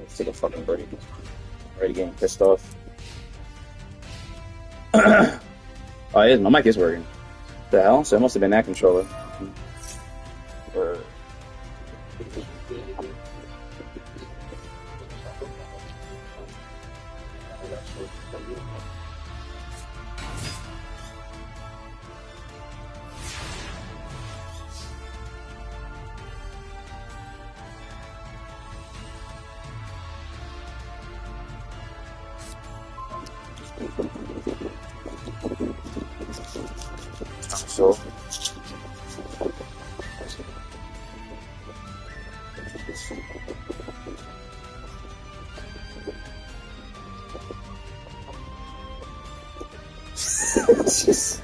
Let's take a fucking break. I'm already getting pissed off. Oh, my mic is working. The hell? So it must have been that controller. Or... so. Just...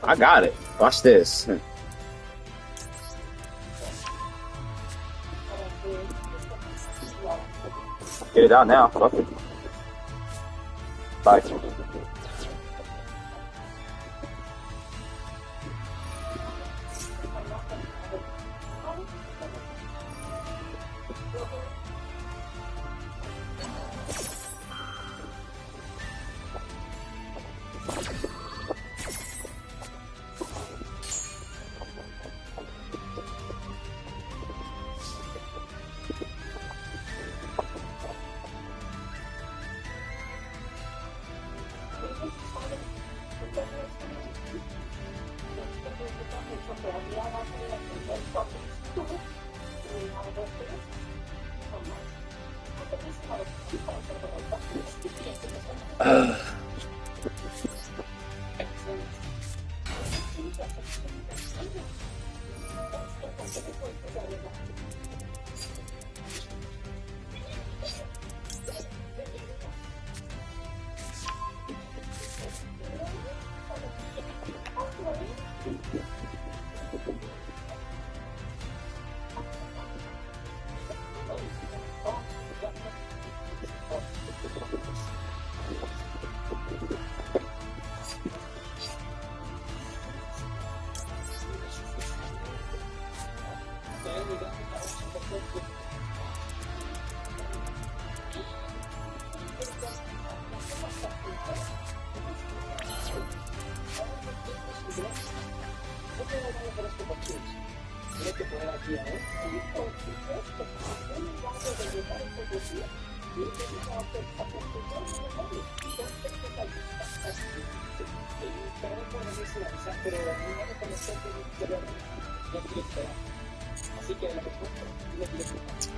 I got it. Watch this. Get it out now. Fuck it. Bye.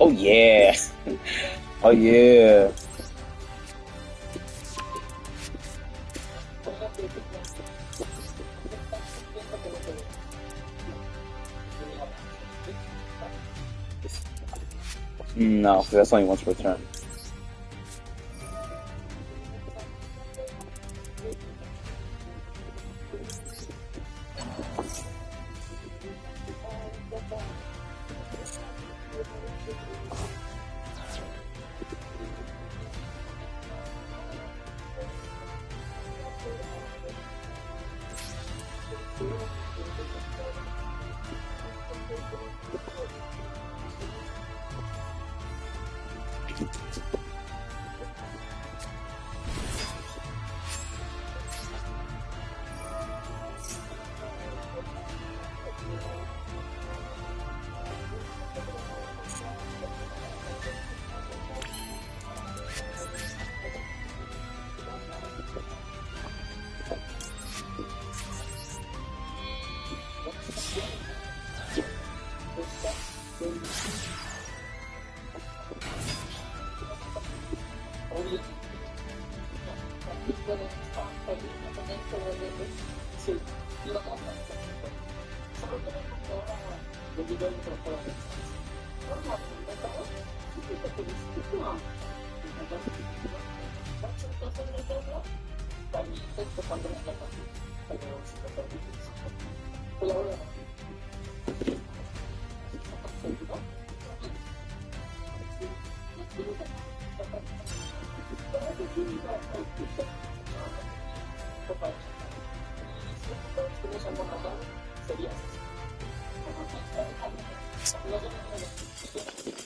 Oh yeah. Oh yeah. No, that's only once per turn.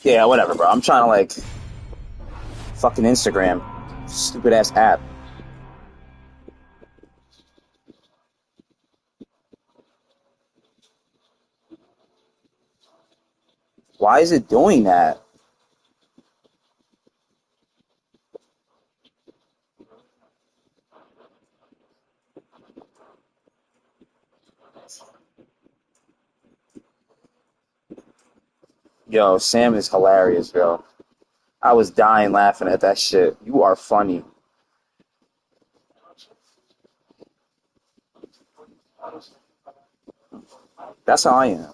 Yeah, whatever, bro. I'm trying to like fucking Instagram, stupid ass app. Why is it doing that? Yo, Sam is hilarious, bro. I was dying laughing at that shit. You are funny. That's how I am.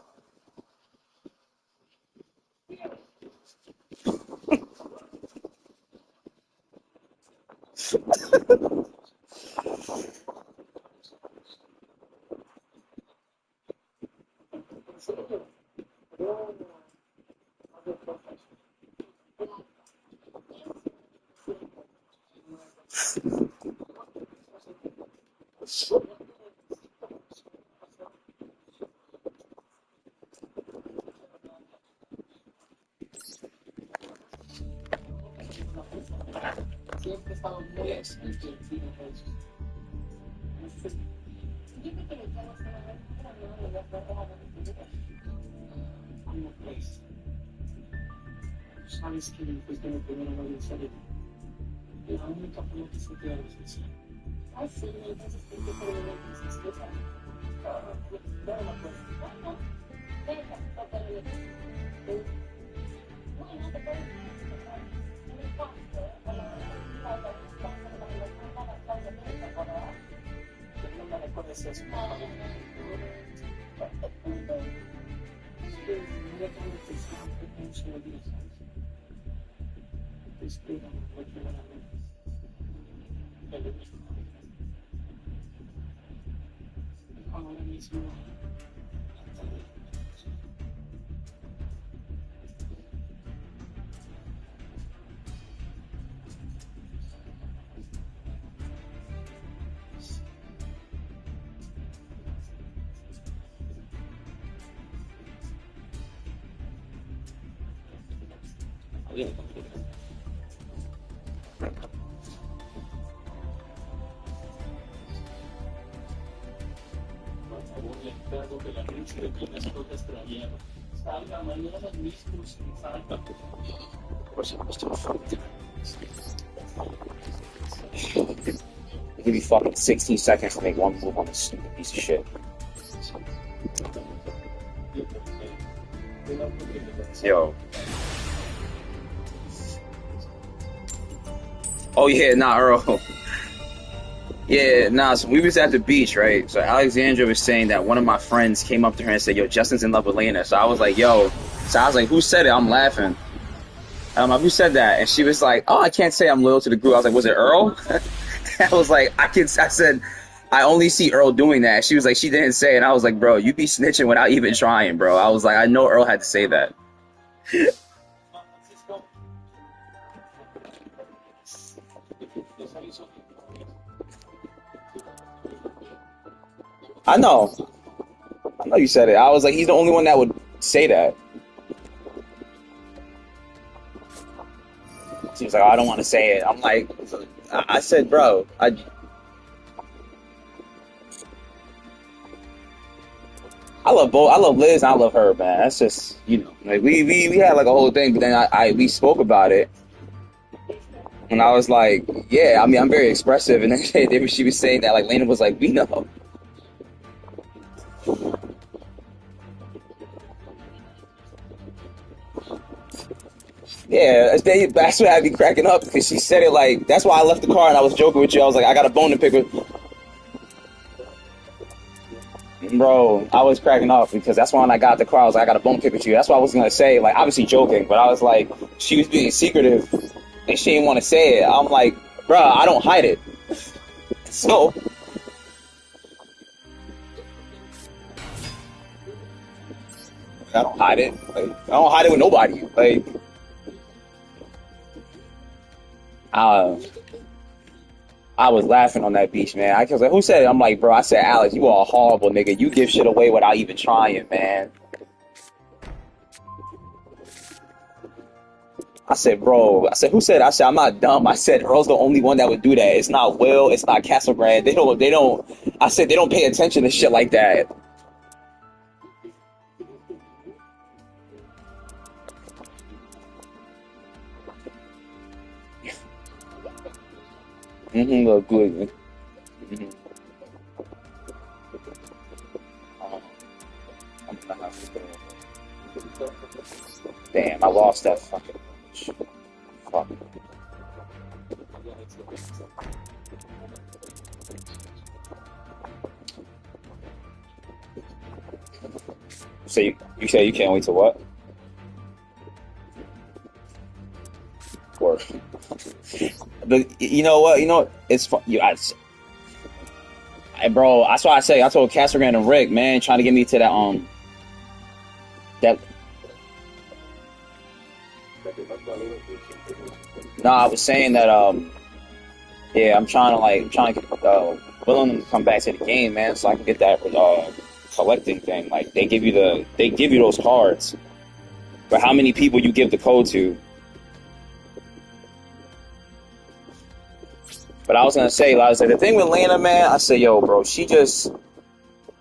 They give you fucking 16 seconds to make one move on this stupid piece of shit. Yo. Oh yeah, nah, Earl. Yeah, nah, so we was at the beach, right? So Alexandra was saying that one of my friends came up to her and said, yo, Justin's in love with Lena. So I was like, yo. So I was like, who said it? I'm laughing. And I'm like, who said that? And she was like, oh, I can't say I'm loyal to the group. I was like, was it Earl? I was like, I said, I only see Earl doing that. She was like, she didn't say it. And I was like, bro, you be snitching without even trying, bro. I was like, I know Earl had to say that. I know. I know you said it. I was like, he's the only one that would say that. She was like, oh, I don't want to say it. I'm like, I said, bro, I love both. I love Liz and I love her, man. That's just, like we had like a whole thing, but then we spoke about it, and I was like, yeah, I mean, I'm very expressive, and then she was saying that like Lena was like, we know. Yeah, that's what I'd be cracking up because she said it like that's why I left the car and I was joking with you. I was like, I got a bone to pick with. Bro, I was cracking up because that's why when I got the car, I was like, I got a bone to pick with you. That's what I was gonna say, like obviously joking, but I was like, she was being secretive and she didn't want to say it. I'm like, bro, I don't hide it. So I don't hide it. Like, I don't hide it with nobody. Like, uh, I was laughing on that beach, man. I was like, who said it? I'm like, bro, I said, Alex, you are a horrible nigga. You give shit away without even trying, man. I said, bro, I said, who said? I said, I'm not dumb. I said, Earl's the only one that would do that. It's not Will. It's not Castlebrand. They don't. I said, they don't pay attention to shit like that. Look good. Mm-hmm. I'm gonna have to- Damn, I lost that fucking. Fuck. So you say you can't wait to what? Or, but you know what? You know it's fun. Bro. That's why I say I told Casagrande and Rick, man, trying to get me to that. No, I was saying that yeah, I'm trying to get Willem to come back to the game, man, so I can get that collecting thing. Like they give you those cards, but how many people you give the code to? But I was gonna say, the thing with Lena, man, I said, yo, bro, she just,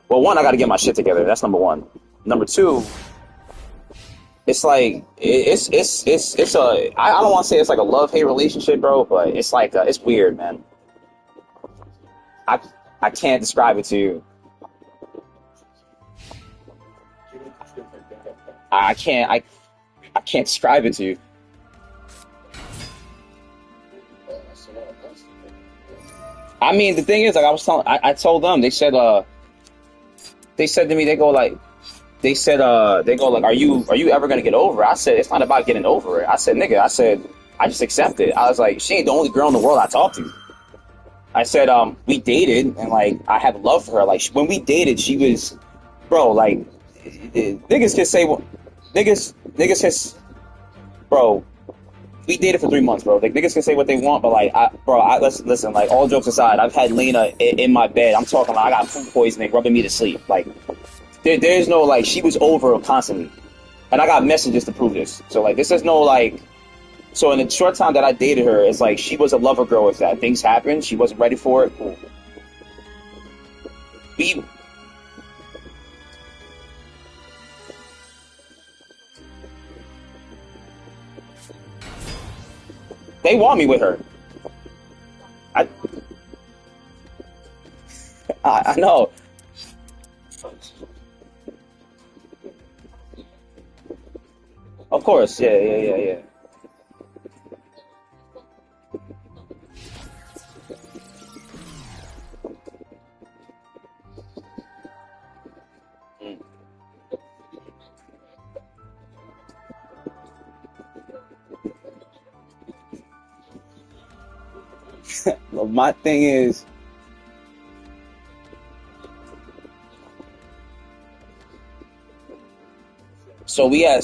well, one, I got to get my shit together. That's number one. Number two, it's like it's a I don't want to say it's like a love hate relationship, bro, but it's like it's weird, man. I I can't describe it to you. I can't I can't describe it to you. I mean, the thing is, like I told them, they said to me, they go like, are you ever gonna get over it? I said, it's not about getting over it. I said, nigga, I just accept it. I was like, she ain't the only girl in the world I talk to. I said, we dated, and like I have love for her. Like when we dated, she was, bro, like niggas can say what niggas can, bro. We dated for 3 months, bro. Like niggas can say what they want, but like, listen. Like all jokes aside, I've had Lena in my bed. I'm talking like I got food poisoning, rubbing me to sleep. Like there's no like she was over constantly, and I got messages to prove this. So like this is no like. So in the short time that I dated her, it's like she was a lover girl with that. Things happened, she wasn't ready for it. Cool. We they want me with her. I I know. Of course, yeah. Mm. My thing is, so we had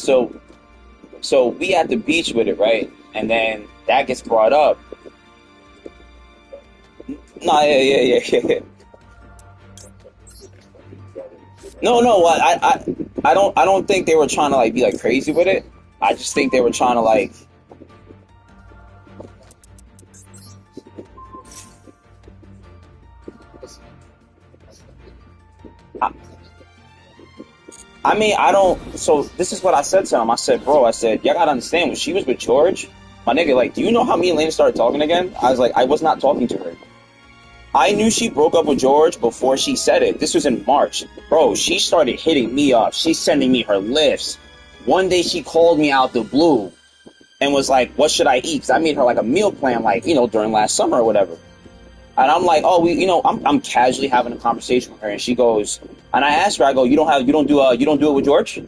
we at the beach with it, right? And then that gets brought up. No, yeah. No. I don't think they were trying to like be like crazy with it. I just think they were trying to like. I, I mean, I don't. So this is what I said to him. I said, bro, I said, y'all gotta understand when she was with George, my nigga. Like, do you know how me and Lena started talking again? I was like, I was not talking to her. I knew she broke up with George before she said it. This was in March. Bro, she started hitting me up. She's sending me her lifts. One day she called me out the blue and was like, what should I eat? 'Cause I made her like a meal plan, like, during last summer or whatever. And I'm like, oh, I'm casually having a conversation with her. And she goes, and I asked her, I go, you don't do it with George?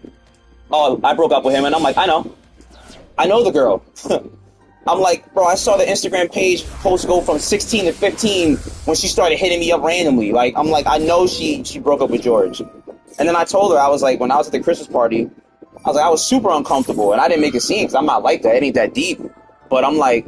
Oh, I broke up with him. And I'm like, I know the girl. I'm like, bro, I saw the Instagram page post go from 16 to 15 when she started hitting me up randomly. Like, I'm like, I know she broke up with George. And then I told her, I was like, when I was at the Christmas party, I was like, I was super uncomfortable. And I didn't make a scene because I'm not like that. It ain't that deep. But I'm like,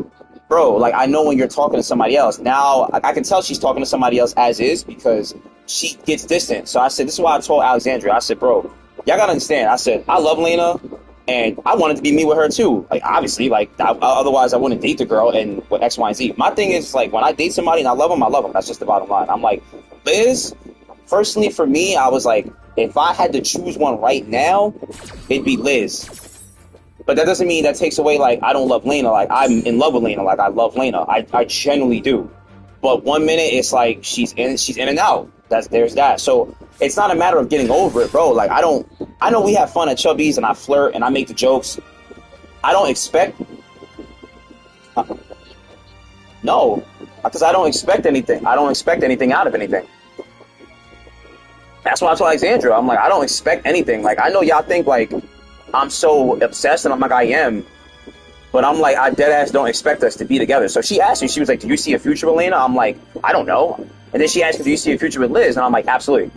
bro, like, I know when you're talking to somebody else. Now, I can tell she's talking to somebody else as is because she gets distant. So I said, this is why I told Alexandria. I said, bro, y'all got to understand. I said, I love Lena. And I wanted to be me with her too. Like obviously, like otherwise I wouldn't date the girl and with X, Y, and Z. My thing is like when I date somebody and I love them, I love them. That's just the bottom line. I'm like, Liz. Personally, for me, I was like, if I had to choose one right now, it'd be Liz. But that doesn't mean that takes away like I don't love Lena. Like I'm in love with Lena. Like I love Lena. I genuinely do. But one minute it's like she's in and out. There's that. So it's not a matter of getting over it, bro. Like I know we have fun at Chubby's and I flirt and I make the jokes. I don't expect no, because I don't expect anything. I don't expect anything out of anything. That's why I told Alexandra. I'm like, I don't expect anything. Like I know y'all think like I'm so obsessed, and I'm like I am. But I'm like, I dead ass don't expect us to be together. So she asked me, she was like, do you see a future with Lena? I'm like, I don't know. And then she asked me, do you see a future with Liz? And I'm like, absolutely.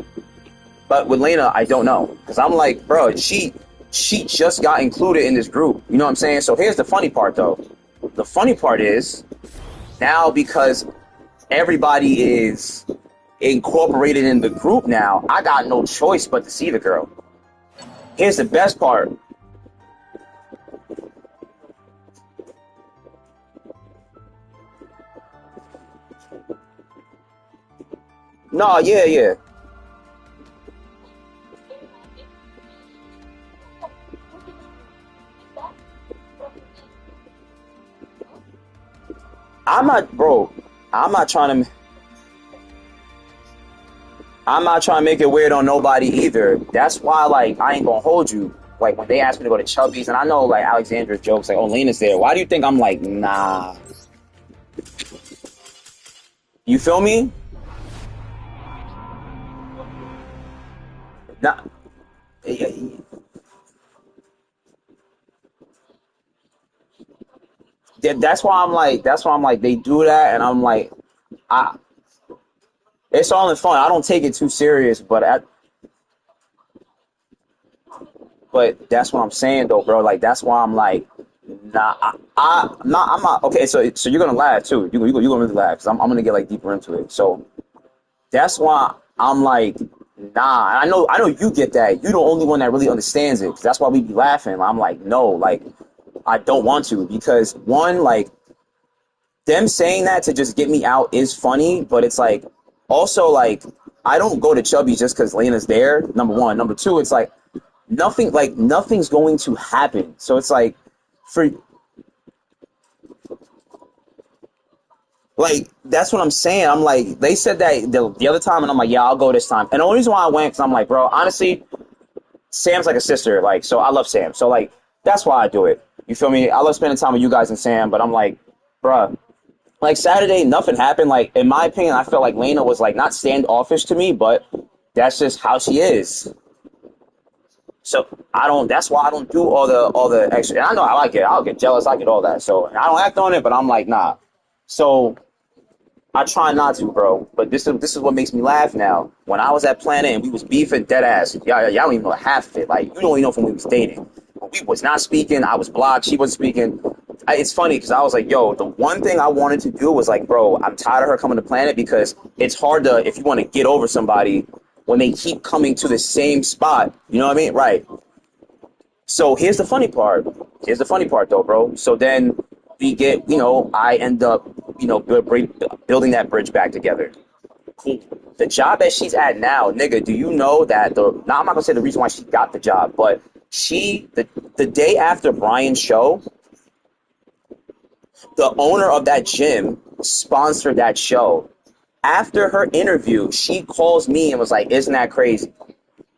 But with Lena, I don't know. Because I'm like, bro, she just got included in this group. You know what I'm saying? So here's the funny part, though. The funny part is, now because everybody is incorporated in the group now, I got no choice but to see the girl. Here's the best part. No, yeah. I'm not, bro. I'm not trying to. I'm not trying to make it weird on nobody either. That's why, like, I ain't gonna hold you. Like when they asked me to go to Chubby's, and I know like Alexandra's jokes, like, "Oh, Lena's there." Why do you think I'm like, nah? You feel me? Nah. That's why I'm like. That's why I'm like. They do that, and I'm like, I. It's all in fun. I don't take it too serious, but that's what I'm saying though, bro. Like that's why I'm like, nah. I'm not. Okay, so you're gonna laugh too. You're gonna really laugh because I'm gonna get like deeper into it. So that's why I'm like, nah. I know you get that. You're the only one that really understands it. 'Cause that's why we be laughing. I'm like, no, like I don't want to because one, like them saying that to just get me out is funny, but it's like also like I don't go to Chubby just because Lena's there. Number one, number two, it's like nothing's going to happen. So it's like for like that's what I'm saying. I'm like they said that the other time, and I'm like, yeah, I'll go this time. And the only reason why I went because I'm like, bro, honestly, Sam's like a sister. Like, so I love Sam. So like that's why I do it. You feel me? I love spending time with you guys and Sam, but I'm like, bruh, like Saturday, nothing happened. Like in my opinion, I felt like Lena was like not standoffish to me, but that's just how she is. So I don't. That's why I don't do all the extra. And I know I get. I'll get jealous. I get all that. So I don't act on it, but I'm like nah. So I try not to, bro. But this is what makes me laugh now. When I was at Planet and we was beefing dead ass, y'all don't even know half of it. Like you don't even know from when we was dating. When we was not speaking, I was blocked. She wasn't speaking. It's funny because I was like, yo, the one thing I wanted to do was like, bro, I'm tired of her coming to Planet because it's hard to if you want to get over somebody when they keep coming to the same spot. You know what I mean? Right. So here's the funny part. Here's the funny part, though, bro. So then we get, I end up, building that bridge back together. Cool. The job that she's at now, nigga, do you know that now I'm not gonna say the reason why she got the job, but the day after Brian's show, the owner of that gym sponsored that show. After her interview, she calls me and was like, isn't that crazy?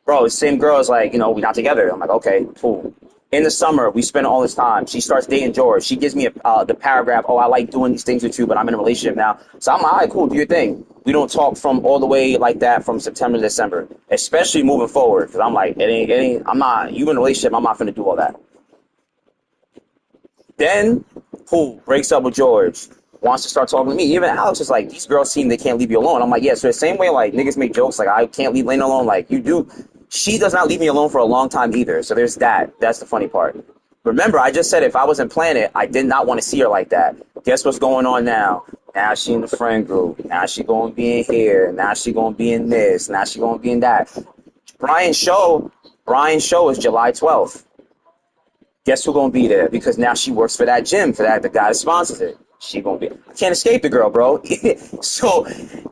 Bro, the same girl is like, we're not together. I'm like, okay, cool. In the summer, we spend all this time. She starts dating George. She gives me the paragraph, oh, I like doing these things with you, but I'm in a relationship now. So I'm like, all right, cool, do your thing. We don't talk from all the way like that from September to December, especially moving forward. Because I'm like, I'm not, you in a relationship, I'm not going to do all that. Then, cool, breaks up with George. Wants to start talking to me. Even Alex is like, these girls seem they can't leave you alone. I'm like, yeah, so the same way like niggas make jokes like I can't leave Lena alone, like you do. She does not leave me alone for a long time either. So there's that. That's the funny part. Remember, I just said if I was in Planet, I did not want to see her like that. Guess what's going on now? Now she in the friend group. Now she going to be in here. Now she going to be in this. Now she going to be in that. Brian's show is July 12th. Guess who gonna be there? Because now she works for that gym, for that the guy that sponsors it. She gonna be. I can't escape the girl, bro. So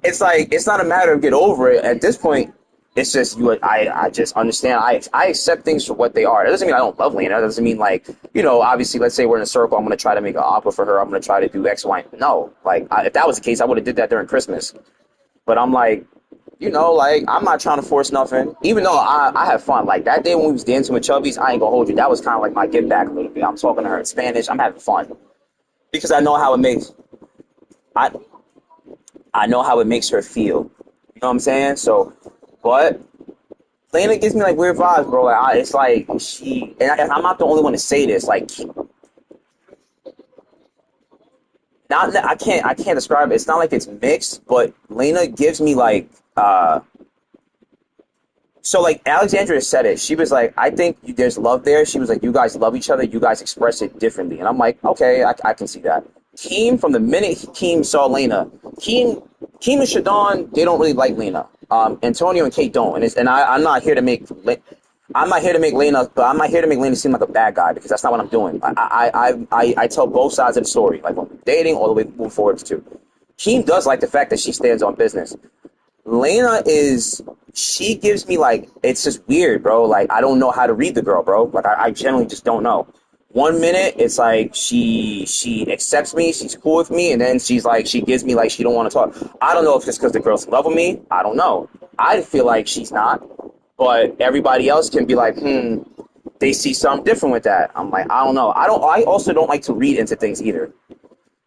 it's like it's not a matter of get over it. At this point, it's just you. I just understand. I accept things for what they are. It doesn't mean I don't love Lena. It doesn't mean like obviously, let's say we're in a circle. I'm gonna try to make an offer for her. I'm gonna try to do X, Y. No, like if that was the case, I would have did that during Christmas. But I'm like, like I'm not trying to force nothing. Even though I have fun. Like that day when we was dancing with Chubbies, I ain't gonna hold you. That was kind of like my give back a little bit. I'm talking to her in Spanish. I'm having fun because I know how it makes. I I know how it makes her feel. You know what I'm saying? So, but Lena gives me like weird vibes, bro. Like it's like I'm not the only one to say this. Like, not that I can't describe it. It's not like it's mixed, but Lena gives me like so like Alexandria said it. She was like, I think there's love there. She was like, you guys love each other. You guys express it differently. And I'm like, okay, I can see that. Keem, from the minute Keem saw Lena, Keem and Shadon, they don't really like Lena. Antonio and Kate don't. I'm not here to make Lena, but I'm not here to make Lena seem like a bad guy because that's not what I'm doing. I tell both sides of the story, like when we're dating all the way move forward to. Keem does like the fact that she stands on business. Lena she gives me like, it's just weird, bro. Like, I don't know how to read the girl, bro. Like, I generally just don't know. One minute, it's like she accepts me, she's cool with me, and then she's like, she gives me like she don't want to talk. I don't know if it's because the girl's in love with me. I don't know. I feel like she's not, but everybody else can be like, they see something different with that. I'm like, I don't know. I also don't like to read into things either,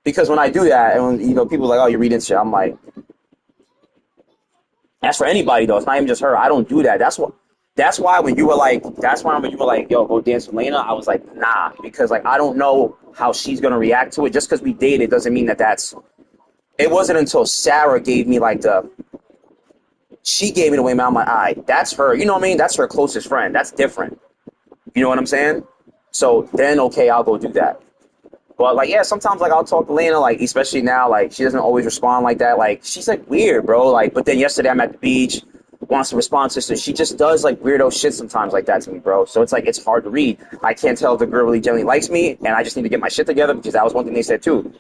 because when I do that, and when, people are like, oh, you read into shit, I'm like, that's for anybody though. It's not even just her. I don't do that. That's why when you were like, yo, go dance with Lena, I was like, nah, because like I don't know how she's gonna react to it. Just because we dated doesn't mean that's. It wasn't until Sarah gave me like she gave me the way, man. I'm like, all right, that's her. You know what I mean? That's her closest friend. That's different. You know what I'm saying? So then, okay, I'll go do that. But like, yeah, sometimes like I'll talk to Lena, like especially now, like she doesn't always respond like that. Like she's like weird, bro. Like, but then yesterday I'm at the beach, wants to respond to, so she just does like weirdo shit sometimes like that to me, bro. So it's like it's hard to read. I can't tell if the girl really genuinely likes me, and I just need to get my shit together because that was one thing they said too.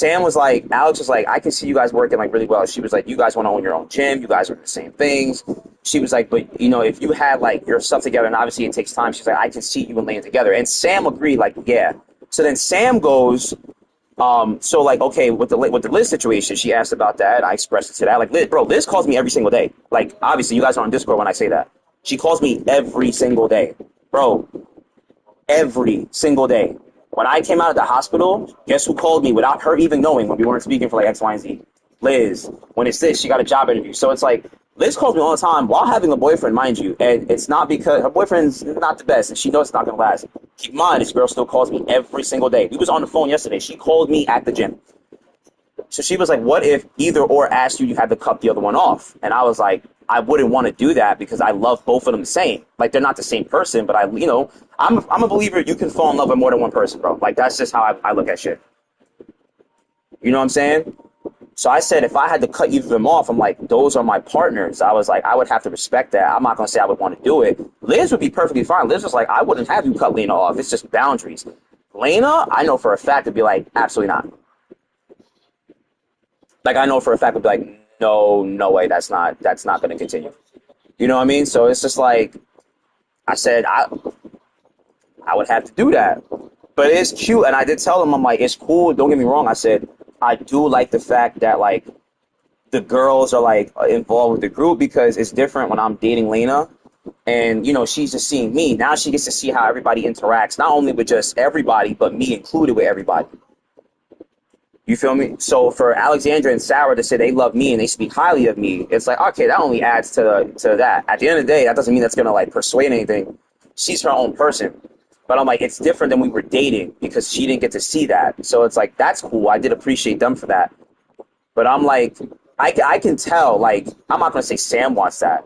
Alex was like, I can see you guys working like really well. She was like, you guys want to own your own gym. You guys are the same things. She was like, but if you had like your stuff together, and obviously it takes time. She's like, I can see you and Lane together. And Sam agreed, like, yeah. So then Sam goes, so like, okay, with the Liz situation, she asked about that. I expressed it to that. Like, Liz calls me every single day. Like, obviously, you guys are on Discord when I say that. She calls me every single day, bro. Every single day. When I came out of the hospital, guess who called me without her even knowing when we weren't speaking for like X, Y, and Z? Liz. When it's this, she got a job interview. So it's like, Liz calls me all the time while having a boyfriend, mind you. And it's not because her boyfriend's not the best and she knows it's not going to last. Keep in mind, this girl still calls me every single day. We was on the phone yesterday. She called me at the gym. So she was like, what if either or asked you had to cut the other one off? And I was like, I wouldn't want to do that because I love both of them the same. Like, they're not the same person, but I'm a believer you can fall in love with more than one person, bro. Like, that's just how I look at shit. You know what I'm saying? So I said, if I had to cut either of them off, I'm like, those are my partners. I was like, I would have to respect that. I'm not going to say I would want to do it. Liz would be perfectly fine. Liz was like, I wouldn't have you cut Lena off. It's just boundaries. Lena, I know for a fact would be like, absolutely not. Like, I know for a fact would be like, no way, that's not going to continue. You know what I mean? So it's just like, I said, I would have to do that. But it's cute, and I did tell him, I'm like, it's cool, don't get me wrong. I said, I do like the fact that, like, the girls are, like, involved with the group because it's different when I'm dating Lena. And, she's just seeing me. Now she gets to see how everybody interacts, not only with just everybody, but me included with everybody. You feel me? So for Alexandra and Sarah to say they love me and they speak highly of me, it's like, okay, that only adds to that. At the end of the day, that doesn't mean that's going to, like, persuade anything. She's her own person. But I'm like, it's different than we were dating because she didn't get to see that. So it's like, that's cool. I did appreciate them for that. But I'm like, I can tell, like, I'm not going to say Sam wants that.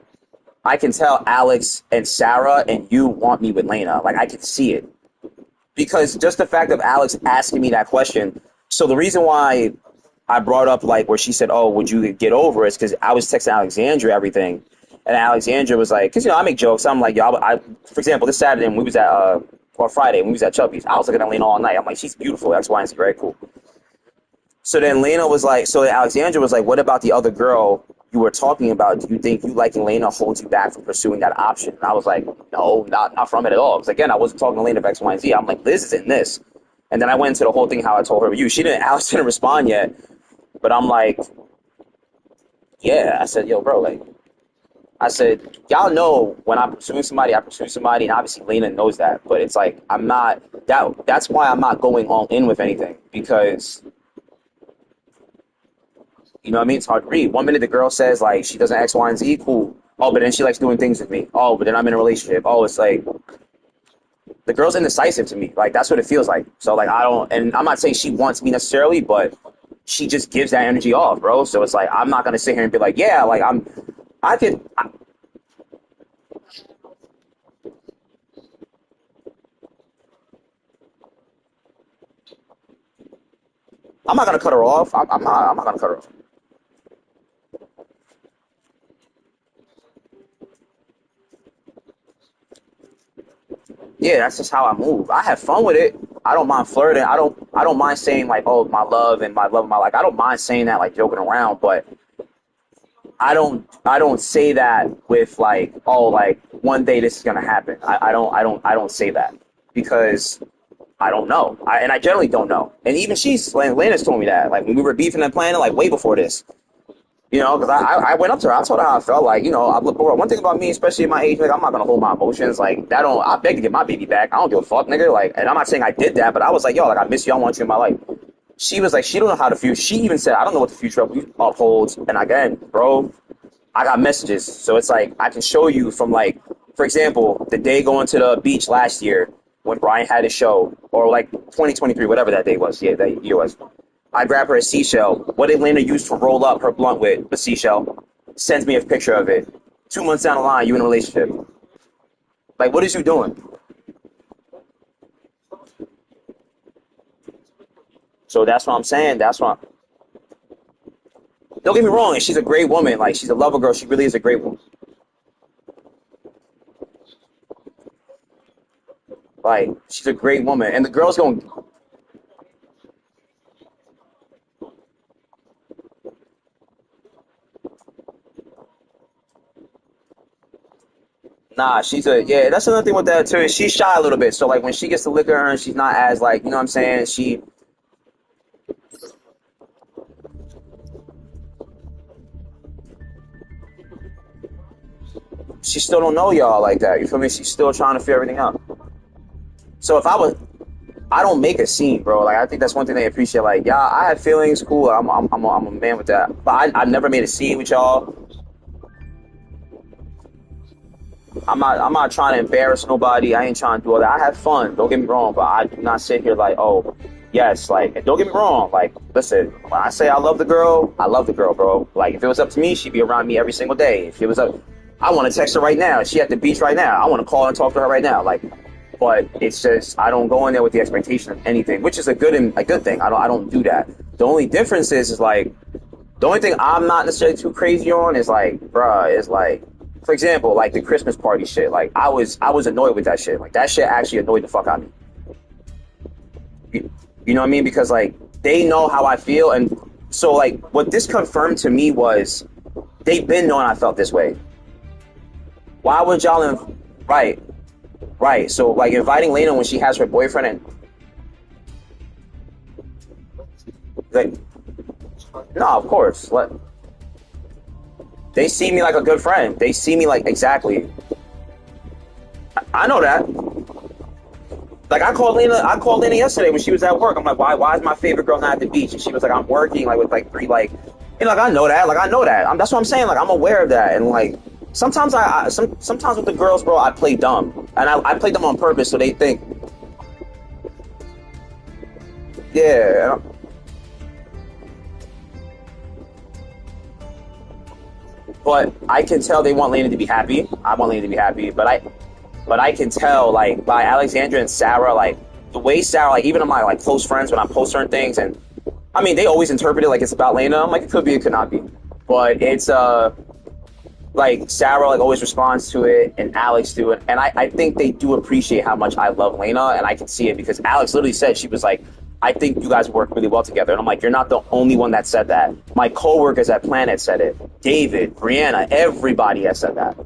I can tell Alex and Sarah and you want me with Lena. Like, I can see it. Because just the fact of Alex asking me that question. So the reason why I brought up, like, where she said, oh, would you get over it? Is because I was texting Alexandra everything. And Alexandra was like, because, I make jokes. I'm like, for example, this Saturday, when we was at or Friday when we was at Chubby's. I was looking at Lena all night. I'm like, she's beautiful. X, Y, and Z, right? Cool. So then Lena was like, so Alexandra was like, what about the other girl you were talking about? Do you think you liking Lena holds you back from pursuing that option? And I was like, no, not from it at all. Because again, I wasn't talking to Lena of X, Y, and Z. I'm like, Liz is in this. And then I went into the whole thing how I told her you. Alex didn't respond yet. But I'm like, yeah. I said, yo, bro, like, I said, y'all know when I'm pursuing somebody, I pursue somebody, and obviously Lena knows that. But it's like I'm not that's why I'm not going all in with anything because you know what I mean? It's hard to read. One minute the girl says like she doesn't X, Y, and Z, cool. Oh, but then she likes doing things with me. Oh, but then I'm in a relationship. Oh, it's like the girl's indecisive to me. Like that's what it feels like. So like I don't and I'm not saying she wants me necessarily, but she just gives that energy off, bro. So it's like I'm not gonna sit here and be like, yeah, like I could I'm not gonna cut her off. I'm not gonna cut her off. Yeah, that's just how I move. I have fun with it. I don't mind flirting. I don't mind saying like, oh, my love and my love of my life. I don't mind saying that like joking around, but I don't say that with like, oh, like one day this is gonna happen. I don't say that because I don't know. And I generally don't know. And even Lena's told me that like when we were beefing and planning like way before this. You know, because I went up to her. I told her how I felt. Like, you know, one thing about me, especially at my age, like, I'm not going to hold my emotions. Like, that don't, I beg to get my baby back. I don't give a fuck, nigga. Like, and I'm not saying I did that, but I was like, yo, like, I miss you. I want you in my life. She was like, she don't know how the future, she even said, I don't know what the future upholds. And again, bro, I got messages. So it's like, I can show you from like, for example, the day going to the beach last year when Brian had his show, or like 2023, whatever that day was. Yeah, that year was. I grab her a seashell. What did Lena use to roll up her blunt with? A seashell. Sends me a picture of it. 2 months down the line, you in a relationship. Like, what is you doing? So that's what I'm saying. That's what. Don't get me wrong. And she's a great woman. Like, she's a lover girl. She really is a great woman. Like, she's a great woman. And the girl's going. Nah, she's a yeah. That's another thing with that too. She's shy a little bit. So like when she gets to lick her, and she's not as like you know what I'm saying. She still don't know y'all like that. You feel me? She's still trying to figure everything out. So if I was, I don't make a scene, bro. Like I think that's one thing they appreciate. Like, yeah, I have feelings, cool. I'm a man with that. But I never made a scene with y'all. I'm not trying to embarrass nobody. I ain't trying to do all that. I have fun. Don't get me wrong, but I do not sit here like, oh, yes, like, and don't get me wrong. Like, listen, when I say I love the girl, I love the girl, bro. Like, if it was up to me, she'd be around me every single day. If it was up, I want to text her right now. She at the beach right now. I want to call and talk to her right now. Like, but it's just I don't go in there with the expectation of anything, which is a good thing. I don't do that. The only difference is like the only thing I'm not necessarily too crazy on is like, bruh, is like, for example, like the Christmas party shit. Like I was annoyed with that shit. Like that shit actually annoyed the fuck out of me. You know what I mean? Because like they know how I feel, and so like what this confirmed to me was they've been knowing I felt this way. Why would y'all right, right? So like inviting Lena when she has her boyfriend and like no, of course. They see me like a good friend. They see me like exactly. I know that. Like I called Lena yesterday when she was at work. I'm like, why is my favorite girl not at the beach? And she was like, I'm working like with like three like, like I know that. Like I know that. That's what I'm saying. Like I'm aware of that. And like sometimes sometimes with the girls, bro, I play dumb, and I play dumb on purpose so they think, yeah. But I can tell they want Lena to be happy. I want Lena to be happy, but I can tell like by Alexandra and Sarah, like the way Sarah, like even on my like close friends when I post certain things, and I mean they always interpret it like it's about Lena. I'm like it could be, it could not be, but it's like Sarah like always responds to it, and Alex do it, and I think they do appreciate how much I love Lena, and I can see it because Alex literally said she was like, I think you guys work really well together, and I'm like, you're not the only one that said that. My coworkers at Planet said it. David, Brianna, everybody has said that.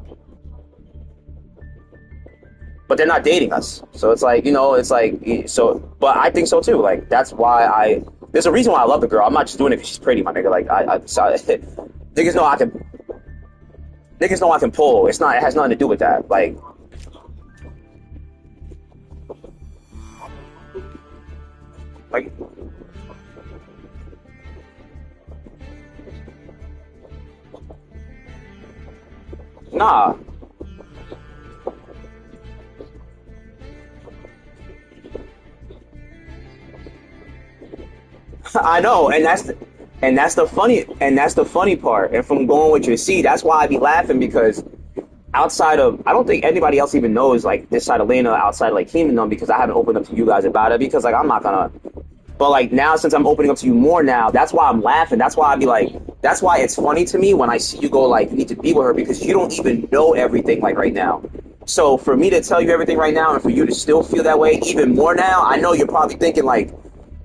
But they're not dating us, so it's like it's like so. But I think so too. Like that's why I. There's a reason why I love the girl. I'm not just doing it because she's pretty, my nigga. Like niggas know I can. Niggas know I can pull. It's not. It has nothing to do with that. Like, nah. I know, and that's the funny part. And from going with your seed, that's why I be laughing because outside of, I don't think anybody else even knows like this side of Lena outside of like Kingdom because I haven't opened up to you guys about it because like I'm not gonna. But like now, since I'm opening up to you more now, that's why I'm laughing. That's why I be like, that's why it's funny to me when I see you go like, you need to be with her because you don't even know everything like right now. So for me to tell you everything right now and for you to still feel that way even more now, I know you're probably thinking like,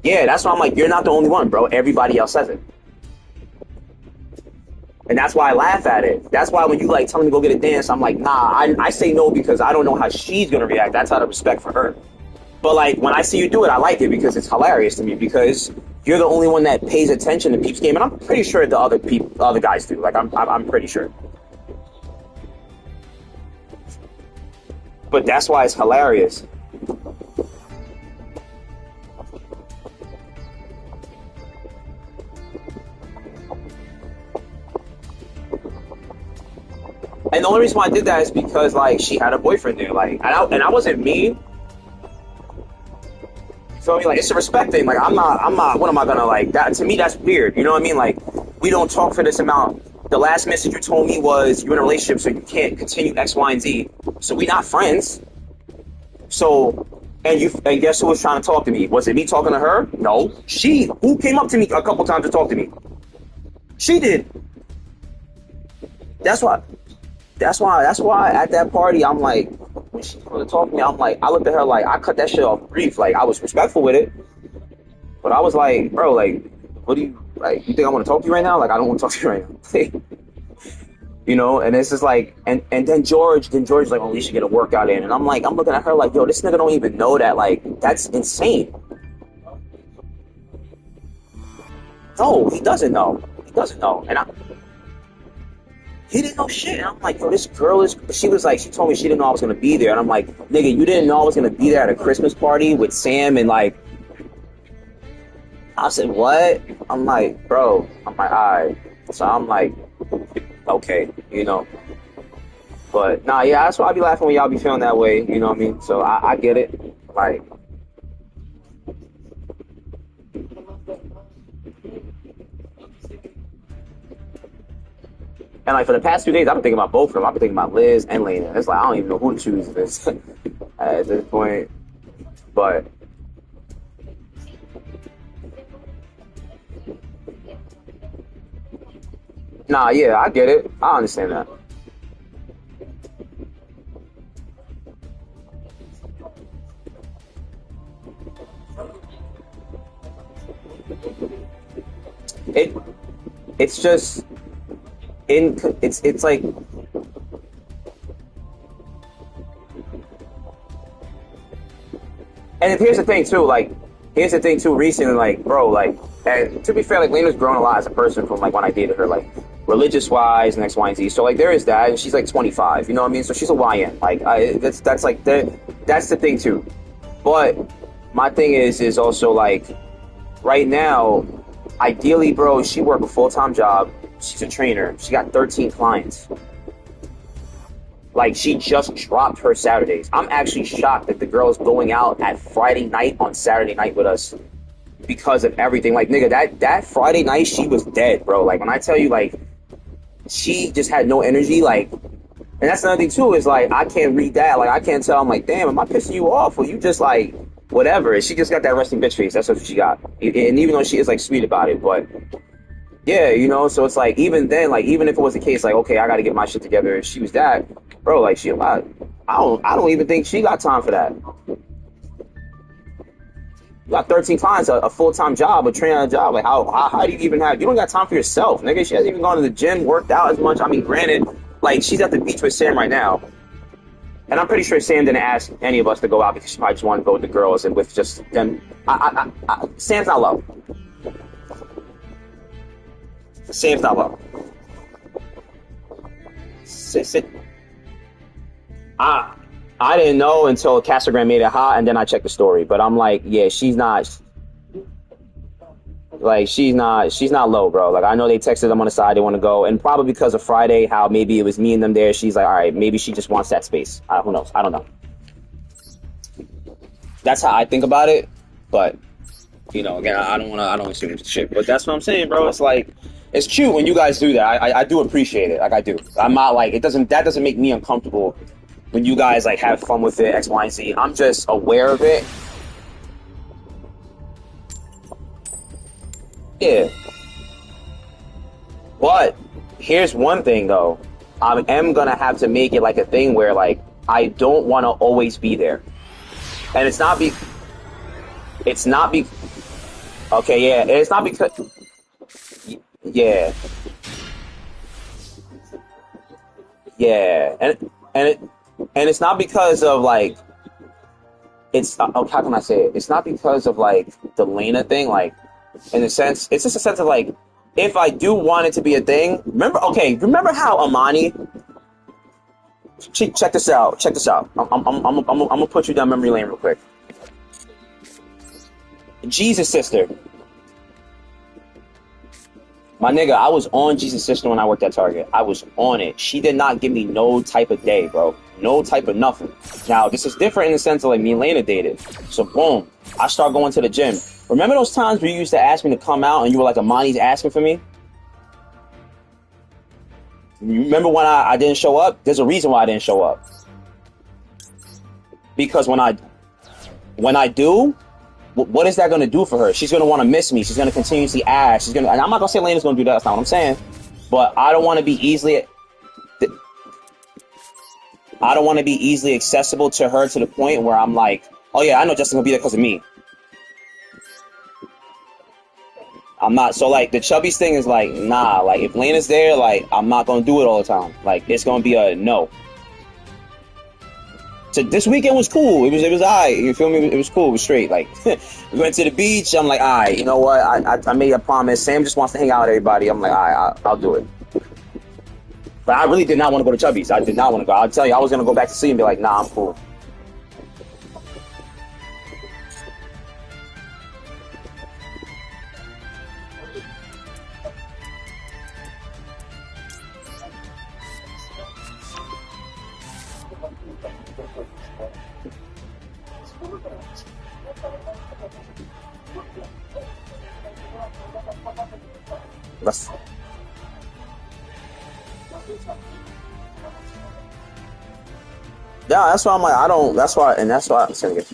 yeah, that's why I'm like, you're not the only one, bro. Everybody else says it. And that's why I laugh at it. That's why when you like tell me to go get a dance, I'm like, nah, I say no because I don't know how she's gonna react. That's out of respect for her. But like when I see you do it, I like it because it's hilarious to me because you're the only one that pays attention to Peeps game, and I'm pretty sure the other guys do. Like I'm pretty sure. But that's why it's hilarious. And the only reason why I did that is because like she had a boyfriend there, like, and I wasn't mean. You feel me? Like it's a respect thing. Like I'm not. What am I gonna like? That to me, that's weird. You know what I mean? Like we don't talk for this amount. The last message you told me was you're in a relationship, so you can't continue X, Y, and Z. So we not friends. So and guess who was trying to talk to me? Was it me talking to her? No, she. Who came up to me a couple times to talk to me? She did. That's why. That's why at that party I'm like when she wanted to talk to me I'm like I looked at her like I cut that shit off brief like I was respectful with it but I was like bro like what do you like you think I want to talk to you right now like I don't want to talk to you right now and it's just like and then George like oh we should get a workout in and I'm like I'm looking at her like yo this nigga don't even know that like that's insane. No, he doesn't know and I he didn't know shit. And I'm like, yo, this girl is. She was like, she told me she didn't know I was gonna be there, and I'm like, nigga, you didn't know I was gonna be there at a Christmas party with Sam and like. I said, what? I'm like, bro. I'm like, all right. So I'm like, okay. But nah, yeah, that's why I be laughing when y'all be feeling that way. You know what I mean? So I get it. Like, and like for the past 2 days, I've been thinking about both of them. I've been thinking about Liz and Lena. It's like I don't even know who to choose this at this point. But nah, yeah, I get it. I understand that. It it's just it's like and here's the thing too, like here's the thing too, recently, like, bro, like and to be fair, like Lena's grown a lot as a person from like when I dated her, like religious wise and X, Y, and Z. So like there is that and she's like 25, you know what I mean? So she's a YN. Like that's like that's the thing too. But my thing is also like right now, ideally, bro, she worked a full-time job. She's a trainer. She got 13 clients. Like, she just dropped her Saturdays. I'm actually shocked that the girl is going out at Friday night on Saturday night with us because of everything. Like, nigga, that Friday night, she was dead, bro. Like, when I tell you, like, she just had no energy, like, and that's another thing, too, is, like, I can't read that. Like, I can't tell. I'm like, damn, am I pissing you off? Or you just, like, whatever. She just got that resting bitch face. That's what she got. And even though she is, like, sweet about it, but Yeah, so it's like even then, like even if it was the case, like okay, I got to get my shit together. If she was that, bro, like I don't even think she got time for that. You got 13 clients, a full time job, a training job. Like how do you even have? You don't got time for yourself, nigga. She hasn't even gone to the gym, worked out as much. I mean, granted, like she's at the beach with Sam right now, and I'm pretty sure Sam didn't ask any of us to go out because she probably just wanted to go with the girls and with just them. Sam's not low. Sam's not low. Sit, sit. I I didn't know until Castagram made it hot, and then I checked the story. But I'm like, yeah, she's not low, bro. Like I know they texted them on the side they want to go, and probably because of Friday, how maybe it was me and them there. She's like, all right, maybe she just wants that space. Who knows? I don't know. That's how I think about it. But again, I don't assume shit. But that's what I'm saying, bro. It's like it's cute when you guys do that. I do appreciate it. Like I do. I'm not like it doesn't that doesn't make me uncomfortable when you guys like have fun with it, X, Y, and Z. I'm just aware of it. Yeah. But here's one thing though. I am gonna have to make it like a thing where like I don't want to always be there, and it's not be okay, yeah, and it's not because yeah, yeah, and it and it's not because of like how can I say it? It's not because of like the Lena thing, like in a sense, it's just a sense of like if I do want it to be a thing. Remember how Amani? Check this out. Check this out. I'm gonna put you down memory lane real quick. Jesus sister, my nigga, I was on Jesus sister when I worked at Target. I was on it. She did not give me no type of day, bro. No type of nothing. Now this is different in the sense of like me and Lena dated. So boom, I start going to the gym. Remember those times where you used to ask me to come out and you were like, Amani's asking for me? You remember when I didn't show up? There's a reason why I didn't show up. Because when I do, what is that going to do for her? She's going to want to miss me. She's going to continuously ask. And I'm not going to say Lena's going to do that. That's not what I'm saying. But I don't want to be easily accessible to her to the point where I'm like, oh yeah, I know Justin's going to be there because of me. I'm not. So like the chubbies thing is like, nah, like if Lena's there, like I'm not going to do it all the time. Like it's going to be a no. So this weekend was cool. It was alright. You feel me? It was cool. It was straight. Like we went to the beach. I'm like, alright. You know what? I made a promise. Sam just wants to hang out with everybody. I'm like, alright, I'll do it. But I really did not want to go to Chubby's. I did not want to go. I'll tell you, I was gonna go back to sleep and be like, nah, I'm cool. That's yeah. That's why I'm like, I don't. That's why, and that's why I'm saying it.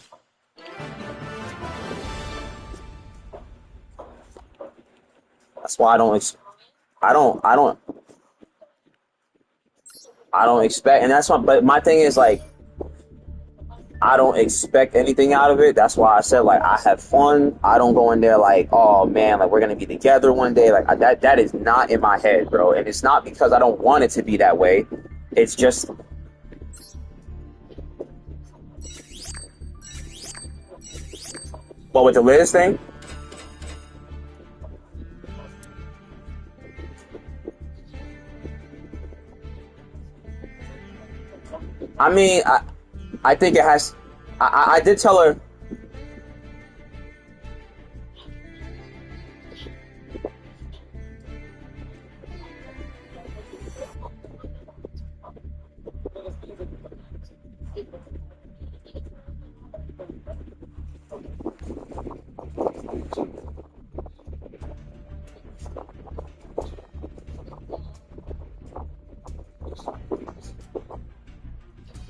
That's why I don't. I don't. I don't expect, and that's why. But my thing is like, I don't expect anything out of it. That's why I said like I have fun. I don't go in there like, oh man, like we're gonna be together one day. Like that is not in my head, bro. And it's not because I don't want it to be that way. It's just what with the Liz thing. I mean, I think it has. I did tell her.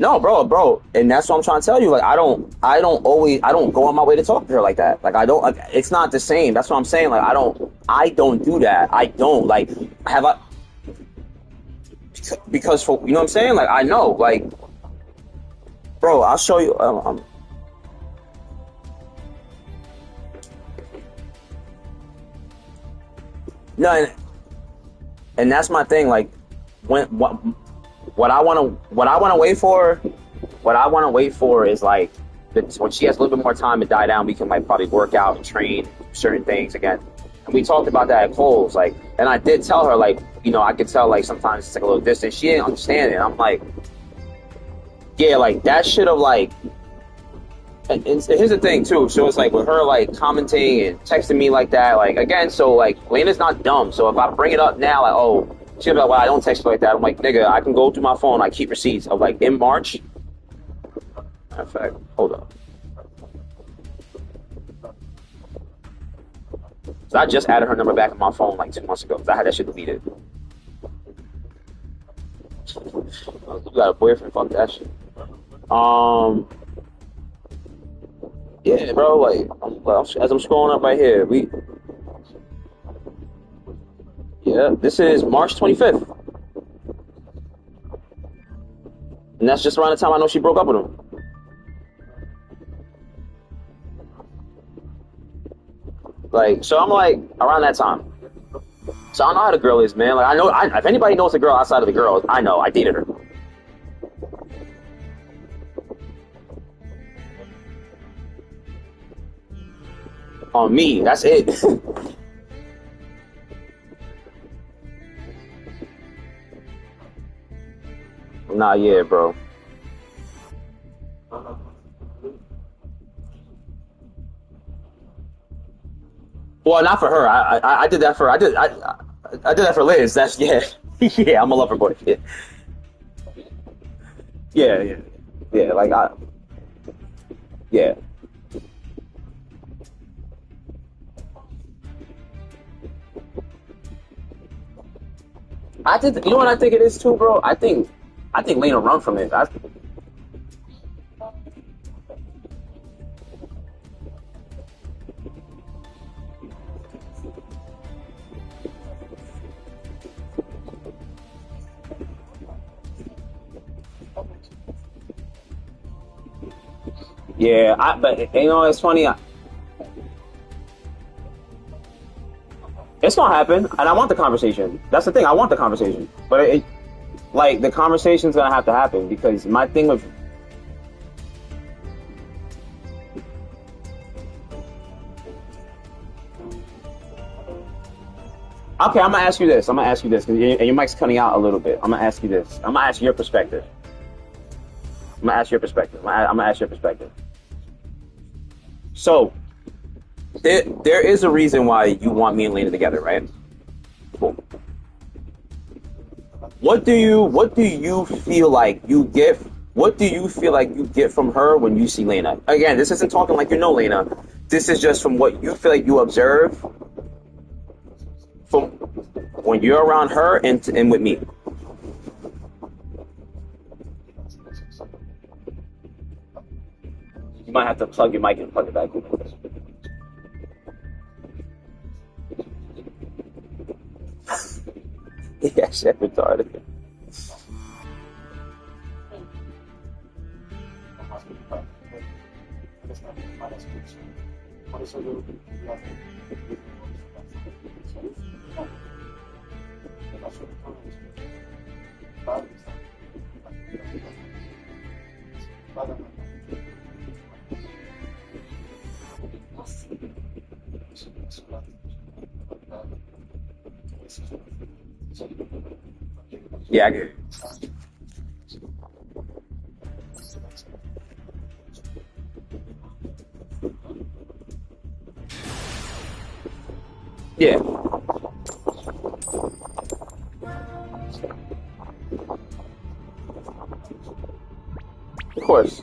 No, bro, and that's what I'm trying to tell you. Like, I don't go on my way to talk to her like that. Like, I don't. Like, it's not the same. That's what I'm saying. Like, I don't do that. I don't like. Have I? Because for you know what I'm saying. Like, I know. Like, bro, I'll show you. No, and that's my thing. Like, when what I want to wait for, what I want to wait for is like when she has a little bit more time to die down, we can like probably work out and train certain things again. And we talked about that at Coles, like, and I did tell her like, you know, I could tell like sometimes it's like a little distance. She didn't understand it. I'm like, yeah, like that should have like. And here's the thing too. So it's like with her like commenting and texting me like that, like again. So like Lena's not dumb. So if I bring it up now, like oh, she'll be like, well, I don't text her like that. I'm like, nigga, I can go through my phone. I keep receipts of like in March. Matter of fact, hold up. So I just added her number back in my phone like 2 months ago. Cause I had that shit deleted. You got a boyfriend? Fuck that shit. Um. Yeah, bro. Like, as I'm scrolling up right here, yeah, this is March 25th, and that's just around the time I know she broke up with him. Like, so I'm like around that time. So I know how the girl is, man. Like, if anybody knows the girl outside of the girl, I know. I dated her. On me, that's it. Nah, yeah, bro. Well, not for her. I did that for I did that for Liz. That's yeah, yeah. I'm a lover boy. Yeah, yeah, yeah, yeah. Like yeah. I did. You know what I think it is too, bro. I think Lena run from it. Yeah, but you know it's funny. It's gonna happen, and I want the conversation. That's the thing. I want the conversation, but like the conversation's gonna have to happen because my thing with okay, I'm gonna ask you this. I'm gonna ask you this, and your mic's cutting out a little bit. I'm gonna ask you this. I'm gonna ask your perspective. I'm gonna ask your perspective. I'm gonna ask your perspective. So there is a reason why you want me and Lena together, right? Cool. What do you feel like you get? What do you feel like you get from her when you see Lena? Again, this isn't talking like you know Lena. This is just from what you feel like you observe from when you're around her and with me. You might have to plug your mic and plug it back in. Yeah, shit, retarded. Yeah, I get it. Yeah, of course.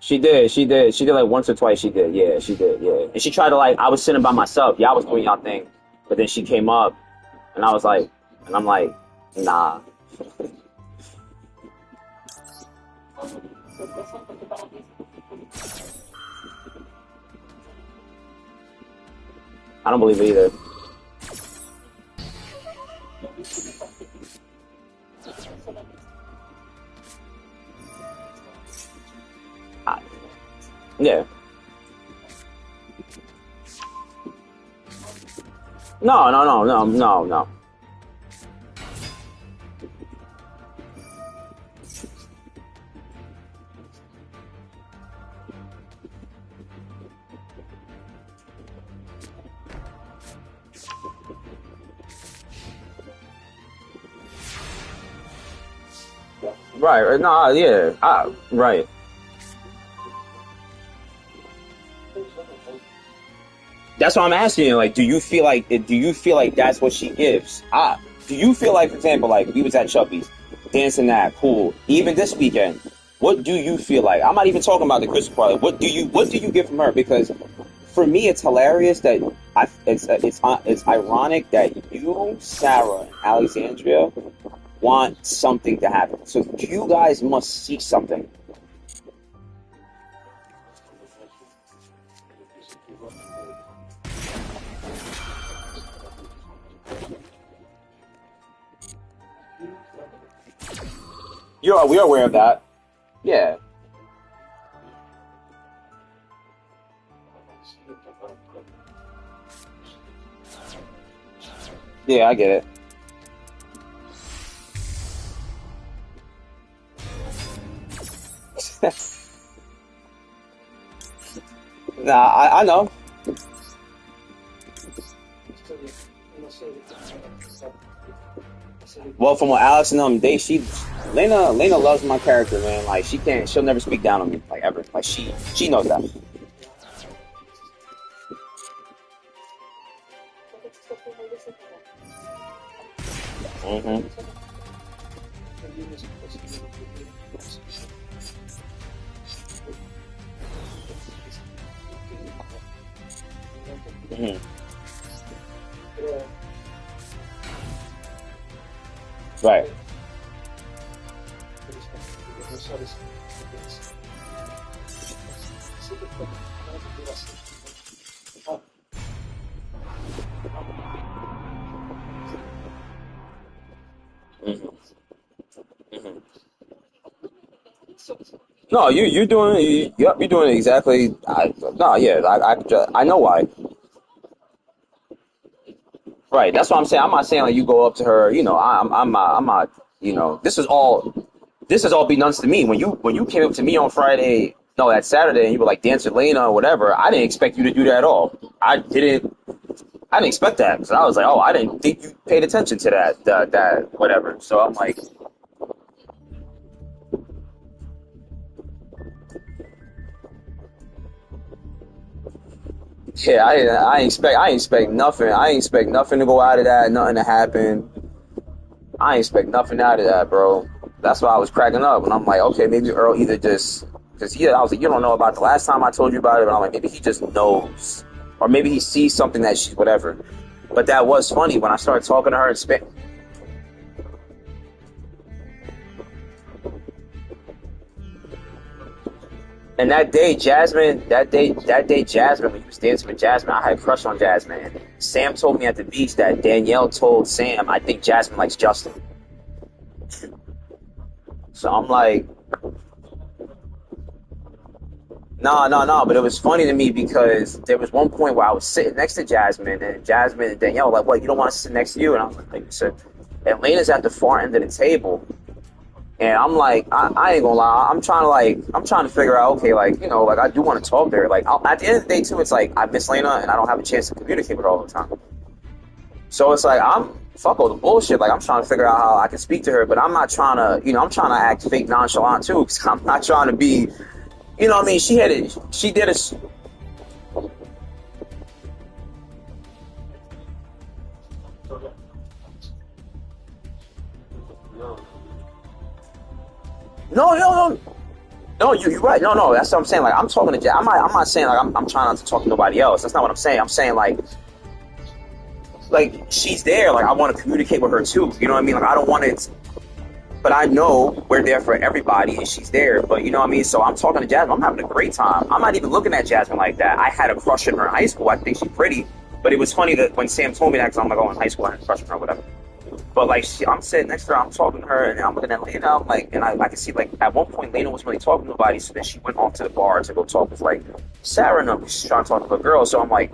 She did like once or twice. She did, yeah, she did, yeah. And she tried to like, I was sitting by myself. Y'all was doing y'all thing, but then she came up, and I was like, and I'm like, nah, I don't believe it either. I, yeah, no, no, no, no, no, no. Right, no, yeah, right. That's why I'm asking you. Like, do you feel like that's what she gives? Do you feel like, for example, like we was at Chubby's, dancing that pool, even this weekend? What do you feel like? I'm not even talking about the Christmas party. What do you get from her? Because for me, it's hilarious that it's ironic that you, Sarah, and Alexandria want something to happen. So you guys must see something. We're aware of that. Yeah, yeah, I get it. Nah, I know. Well, from what Alex and them, Lena loves my character, man. Like she'll never speak down on me, like ever. Like she knows that. Hmm. Hmm. Right. Hmm. Hmm. No, you're doing yep, you're doing it exactly. No, yeah, I know why. Right. That's what I'm saying. I'm not saying like you go up to her. You know, I'm not. You know, this is all be nuts to me. When you came up to me on Friday, no, that Saturday, and you were like dance with Lena or whatever, I didn't expect you to do that at all. I didn't expect that because I was like, oh, I didn't think you paid attention to that whatever. So I'm like, yeah, I ain't expect nothing. I ain't expect nothing to go out of that, nothing to happen. I ain't expect nothing out of that, bro. That's why I was cracking up, and I'm like, okay, maybe Earl either just because I was like, you don't know about the last time I told you about it, but I'm like, maybe he just knows, or maybe he sees something that she whatever. But that was funny when I started talking to her in Spanish. And that day, Jasmine, when he was dancing with Jasmine, I had a crush on Jasmine. Sam told me at the beach that Danielle told Sam, I think Jasmine likes Justin. So I'm like, no, no, no. But it was funny to me because there was one point where I was sitting next to Jasmine, and Jasmine and Danielle were like, what, you don't want to sit next to you? And I was like, so Elena's at the far end of the table. And I'm like, I ain't gonna lie. I'm trying to figure out, okay, like, you know, like I do want to talk to her. Like, at the end of the day, too, it's like I miss Lena and I don't have a chance to communicate with her all the time. So it's like fuck all the bullshit. Like I'm trying to figure out how I can speak to her, but I'm not trying to, I'm trying to act fake nonchalant too, because I'm not trying to be, what I mean. She did a, no, no, no. No, you're right. No, no, that's what I'm saying. Like I'm talking to Jazz. I'm not saying like I'm trying not to talk to nobody else. That's not what I'm saying. I'm saying like she's there. Like I want to communicate with her too. You know what I mean? Like I don't want it, but I know we're there for everybody, and she's there. But you know what I mean? So I'm talking to Jasmine. I'm having a great time. I'm not even looking at Jasmine like that. I had a crush on her in high school. I think she's pretty. But it was funny that when Sam told me that, because I'm like, oh, in high school I had a crush on her, or whatever. But like, I'm sitting next to her, I'm talking to her, and I'm looking at Lena. I'm like, and I can see like at one point Lena wasn't really talking to nobody, so then she went off to the bar to go talk with like Sarah and them. She's trying to talk to a girl, so I'm like,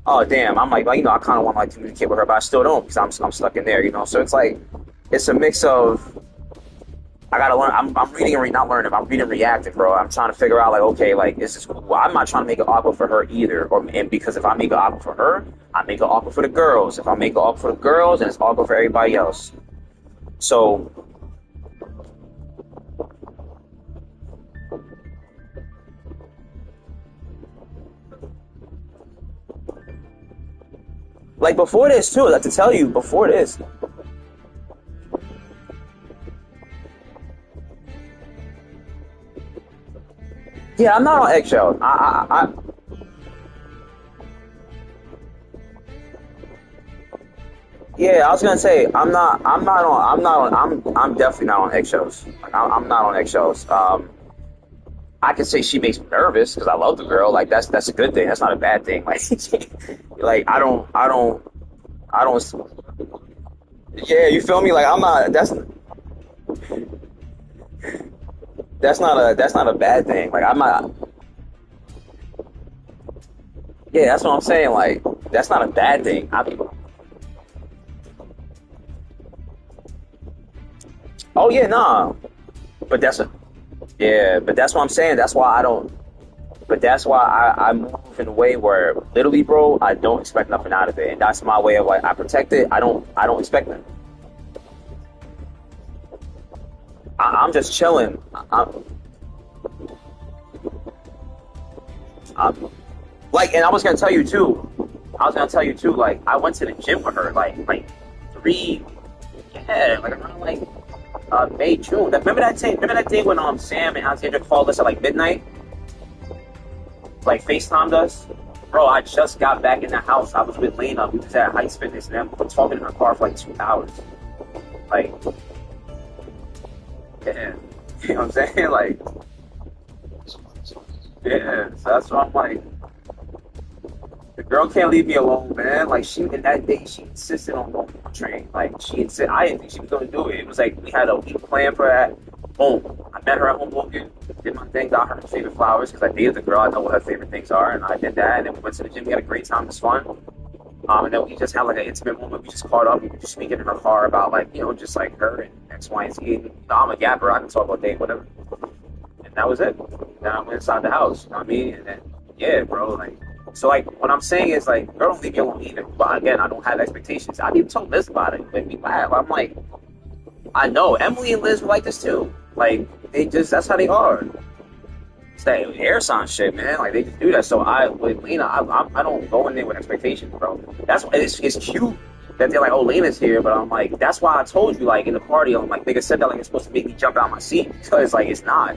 oh damn. I'm like you know, I kind of want to like communicate with her, but I still don't because I'm stuck in there, you know. So it's like, it's a mix of I gotta learn. I'm reading and not learning. I'm reading reactive, bro. I'm trying to figure out like, okay, like is this cool? Well, I'm not trying to make it awkward for her either, and because if I make it awkward for her, I make it awkward for the girls. If I make it awkward for the girls, then it's awkward for everybody else. So, like before this too, like to tell you before this, yeah, I'm not on eggshells. Yeah, I was gonna say I'm definitely not on eggshells. Like, I'm not on eggshells. I can say she makes me nervous because I love the girl. Like that's a good thing. That's not a bad thing. Like, like I don't. Yeah, you feel me? Like I'm not. That's not a bad thing. Like I'm not. Yeah, that's what I'm saying. Like that's not a bad thing. Oh yeah, nah. But that's a yeah. But that's what I'm saying. That's why I don't. But that's why I move in a way where literally, bro, I don't expect nothing out of it, and that's my way of like I protect it. I don't expect nothing. I'm just chilling. I'm like, and I was gonna tell you too. I was gonna tell you too. Like, I went to the gym with her. Like three, yeah, like around like May, June. Remember that day? Remember that day when Sam and Alexandra called us at like midnight, like FaceTimed us? Bro, I just got back in the house. I was with Lena. We was at Heights Fitness, and then we were talking in her car for like 2 hours. Like, yeah, you know what I'm saying? Like, yeah. So that's why I'm like. The girl can't leave me alone, man. Like she, in that day, she insisted on going on the train. Like she insisted. I didn't think she was going to do it. It was like we had a week plan for that. Boom. I met her at Hoboken, did my thing, got her favorite flowers because I dated the girl. I know what her favorite things are, and I did that. And then we went to the gym. We had a great time. It was fun. And then we just had like an intimate moment. We just caught up. We were just speaking in her car about like just like her and X, Y, and Z. And, I'm a gapper. I can talk all day, whatever. And that was it. Then I went inside the house. You know what I mean? And then yeah, bro, like. So like what I'm saying is like girl don't leave me alone either. But again, I don't have expectations. I even told Liz about it. It made me laugh. I'm like, I know Emily and Liz were like this too. Like they just that's how they are. It's that air sign shit, man. Like they just do that. So I with Lena, I don't go in there with expectations, bro. That's it's cute that they're like, oh, Lena's here, but I'm like, that's why I told you like in the party, I'm like, nigga said that like it's supposed to make me jump out of my seat because like it's not.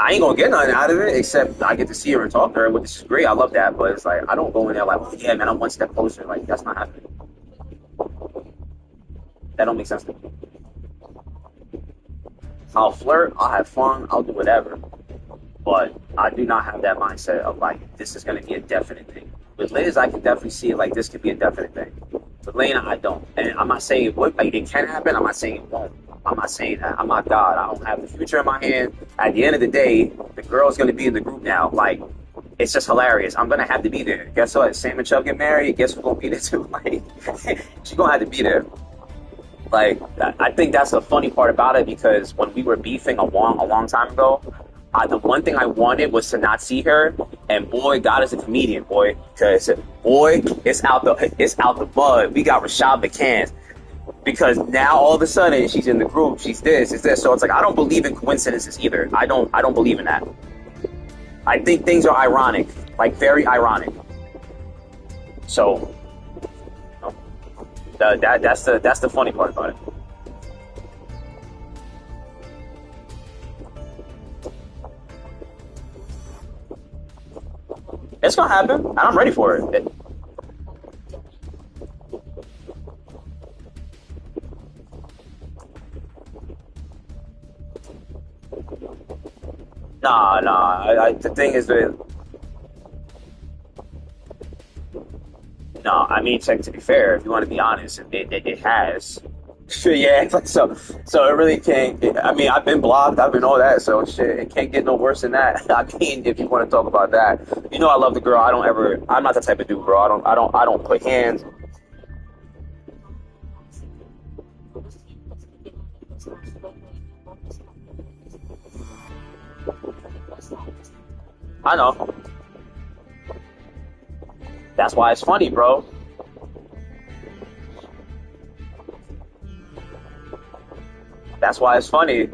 I ain't gonna get nothing out of it except I get to see her and talk to her, which is great. I love that, but it's like I don't go in there like, oh yeah, man, I'm one step closer. Like that's not happening. That don't make sense to me. I'll flirt, I'll have fun, I'll do whatever, but I do not have that mindset of like this is gonna be a definite thing. With Liz, I can definitely see it like this could be a definite thing. With Lena, I don't, and I'm not saying it would, like it can happen. I'm not saying it won't. I'm not saying that. I'm not God. I don't have the future in my hand. At the end of the day, the girl's gonna be in the group now. Like, it's just hilarious. I'm gonna have to be there. Guess what? Sam and Chubb get married. Guess who's gonna be there too? Like, she's gonna have to be there. Like, I think that's the funny part about it because when we were beefing a long time ago, the one thing I wanted was to not see her, and boy, God is a comedian, boy, because boy, it's out the mud. We got Rashad McCann because now all of a sudden she's in the group, she's this, it's this. So it's like I don't believe in coincidences either. I don't believe in that. I think things are ironic, like very ironic. So that's the funny part about it. It's gonna happen, and I'm ready for it. Nah. The thing is that, no, I mean, to be fair, if you want to be honest, it has. Yeah, it's like so it really can't. I mean, I've been blocked, I've been all that, so shit, it can't get no worse than that. I mean, if you want to talk about that, you know, I love the girl. I don't ever. I'm not the type of dude, bro. I don't put hands. I know. That's why it's funny, bro. That's why it's funny.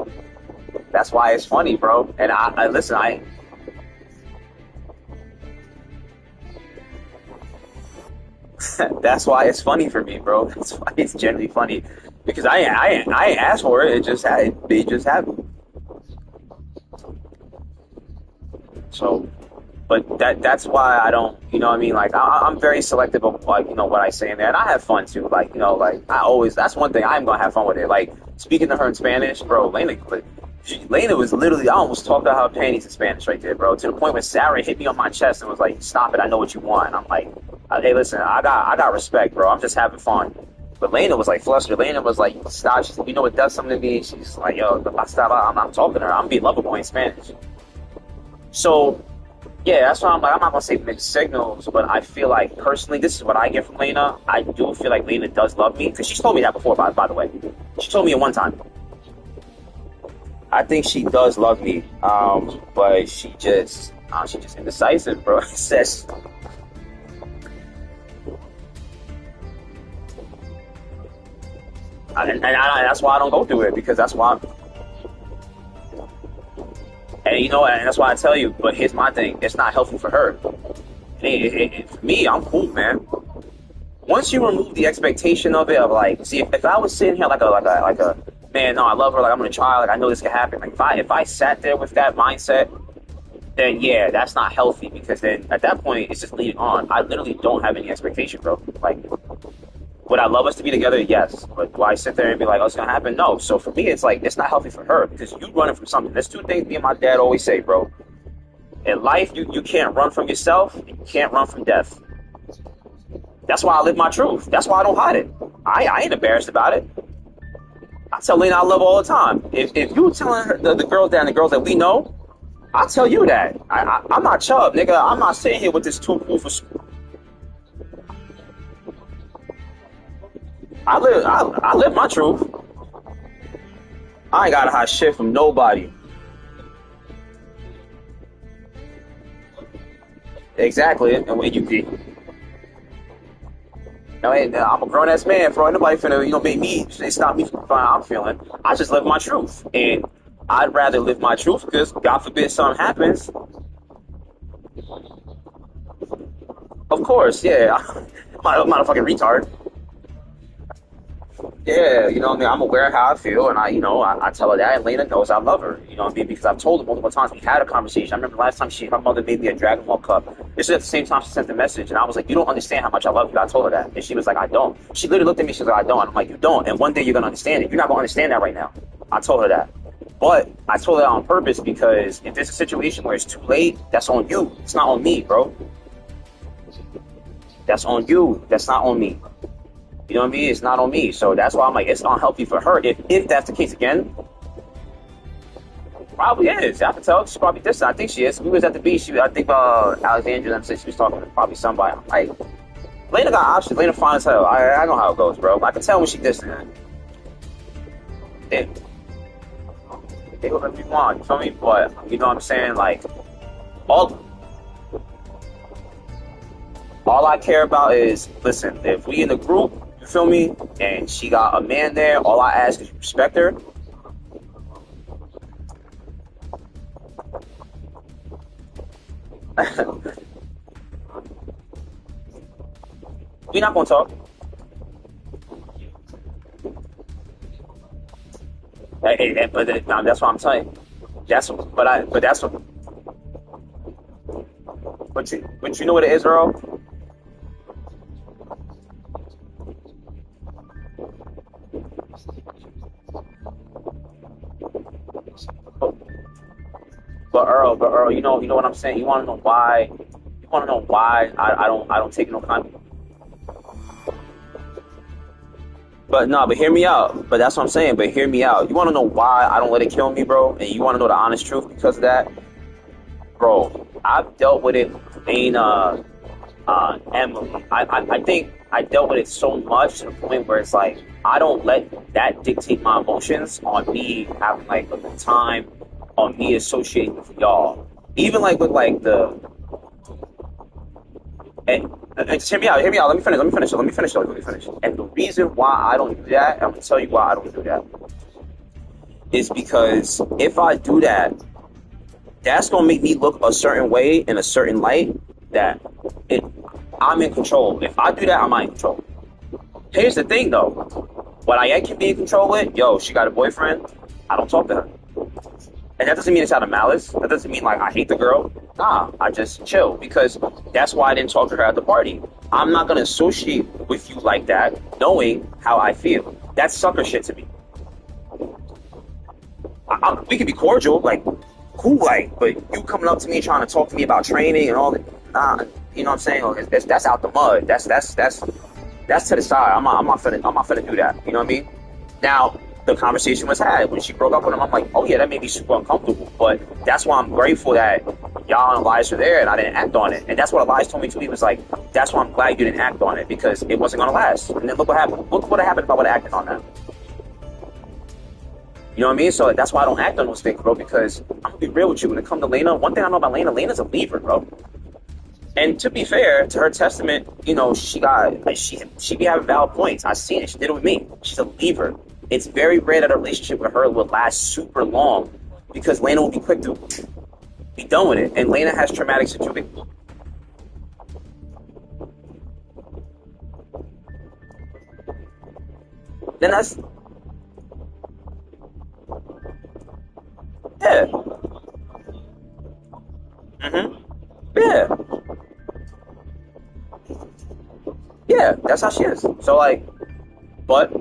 That's why it's funny, bro. And I listen. That's why it's funny for me, bro. That's why it's generally funny because I ain't asked for it. It just had. It just happened. So, but that's why I don't. You know what I mean? Like I'm very selective of like you know what I say in there, and I have fun too. Like you know, like I always. That's one thing I'm gonna have fun with it. Like speaking to her in Spanish, bro. Lena was literally. I almost talked about her panties in Spanish right there, bro. To the point where Sarah hit me on my chest and was like, "Stop it! I know what you want." And I'm like, "Hey, listen, I got respect, bro. I'm just having fun." But Lena was like flustered. Lena was like, "Stop!" She's like, "You know it does something to me." She's like, "Yo, stop!" I'm talking to her. I'm being lovable in Spanish. So yeah, that's why I'm like, I'm not gonna say mixed signals, but I feel like personally, this is what I get from Lena. I do feel like Lena does love me because she's told me that before. By the way, she told me at one time. I think she does love me, but she just indecisive, bro. It says, that's why I don't go through it because that's why. And you know, and that's why I tell you. But here's my thing: it's not healthy for her. For me, I'm cool, man. Once you remove the expectation of it, of like, see, if I was sitting here like a man, no, I love her, like I'm gonna try, like I know this can happen. Like if I sat there with that mindset, then yeah, that's not healthy because then at that point it's just leading on. I literally don't have any expectation, bro. Like, would I love us to be together? Yes. But do I sit there and be like, oh, it's gonna happen? No. So for me, it's like it's not healthy for her because you running from something. There's two things me and my dad always say, bro. In life, you can't run from yourself, and you can't run from death. That's why I live my truth. That's why I don't hide it. I ain't embarrassed about it. I tell Lena I love her all the time. If you telling her the girls that and the girls that we know, I'll tell you that. I'm not Chubb, nigga. I'm not sitting here with this too cool for. I live my truth. I ain't gotta hide shit from nobody. Exactly. And when you be, no, hey, I'm a grown ass man, bro. Ain't nobody finna, make me stop me from feeling how I'm feeling. I just live my truth, and I'd rather live my truth because God forbid something happens. Of course, yeah. I'm not a fucking retard. Yeah, you know what I mean? I'm aware of how I feel, and I tell her that, and Lena knows I love her. You know what I mean? Because I've told her multiple times. We had a conversation. I remember the last time her mother made me a Dragon Ball cup. This is at the same time she sent the message, and I was like, "You don't understand how much I love you." I told her that, and she was like, "I don't." She literally looked at me. She was like, "I don't." I'm like, "You don't." And one day you're gonna understand it. You're not gonna understand that right now. I told her that, but I told her that on purpose because if there's a situation where it's too late, that's on you. It's not on me, bro. That's on you. That's not on me. You know what I mean? It's not on me. So that's why I'm like, it's unhealthy for her. If that's the case again, probably is. I can tell she's probably distant. I think she is. We was at the beach. I think Alexandria them said she was talking to probably somebody. Like, Lena got options. Lena fine as hell. I know how it goes, bro. I can tell when she distant. They, they whatever you want. You feel me? But you know what I'm saying? Like, all all I care about is, listen, if we in the group, you feel me, and she got a man there, all I ask is you respect her. We not gonna talk. But that's what I'm telling you. But that's what. but you know what it is, Earl? But, but Earl, you know what I'm saying. You want to know why? You want to know why I don't take no comment. But no, but hear me out. But that's what I'm saying. But hear me out. You want to know why I don't let it kill me, bro? And you want to know the honest truth because of that, bro? I've dealt with it, Lena, Emily. I think I dealt with it so much to the point where it's like I don't let that dictate my emotions on me having like a good time, on me associating with y'all. Even like with like the and just hear me out. Hear me out. Let me finish. Let me finish. Let me finish. Let me finish. And the reason why I don't do that, I'm gonna tell you why I don't do that, is because if I do that, that's gonna make me look a certain way in a certain light that it, I'm in control. If I do that, I'm not in control. Here's the thing, though. What I can be in control with, yo, she got a boyfriend. I don't talk to her. And that doesn't mean it's out of malice. That doesn't mean like I hate the girl. Nah, I just chill because that's why I didn't talk to her at the party. I'm not gonna associate with you like that, knowing how I feel. That's sucker shit to me. We can be cordial, like cool, like, but you coming up to me trying to talk to me about training and all that, nah, you know what I'm saying? That's out the mud. That's to the side. I'm not finna do that. You know what I mean? Now, the conversation was had when she broke up with him. I'm like, oh yeah, that made me super uncomfortable. But that's why I'm grateful that y'all and Elias were there and I didn't act on it. And that's what Elias told me too. He was like, that's why I'm glad you didn't act on it because it wasn't gonna last. And then look what happened. Look what happened if I would have acted on that. You know what I mean? So that's why I don't act on those things, bro. Because I'm gonna be real with you. When it comes to Lena, one thing I know about Lena, Lena's a leaver, bro. And to be fair, to her testament, you know, she got like she be having valid points. I seen it. She did it with me. She's a leaver. It's very rare that a relationship with her will last super long because Lena will be quick to be done with it. And Lena has traumatic situations. Then that's yeah. hmm Yeah. Yeah, that's how she is. So like But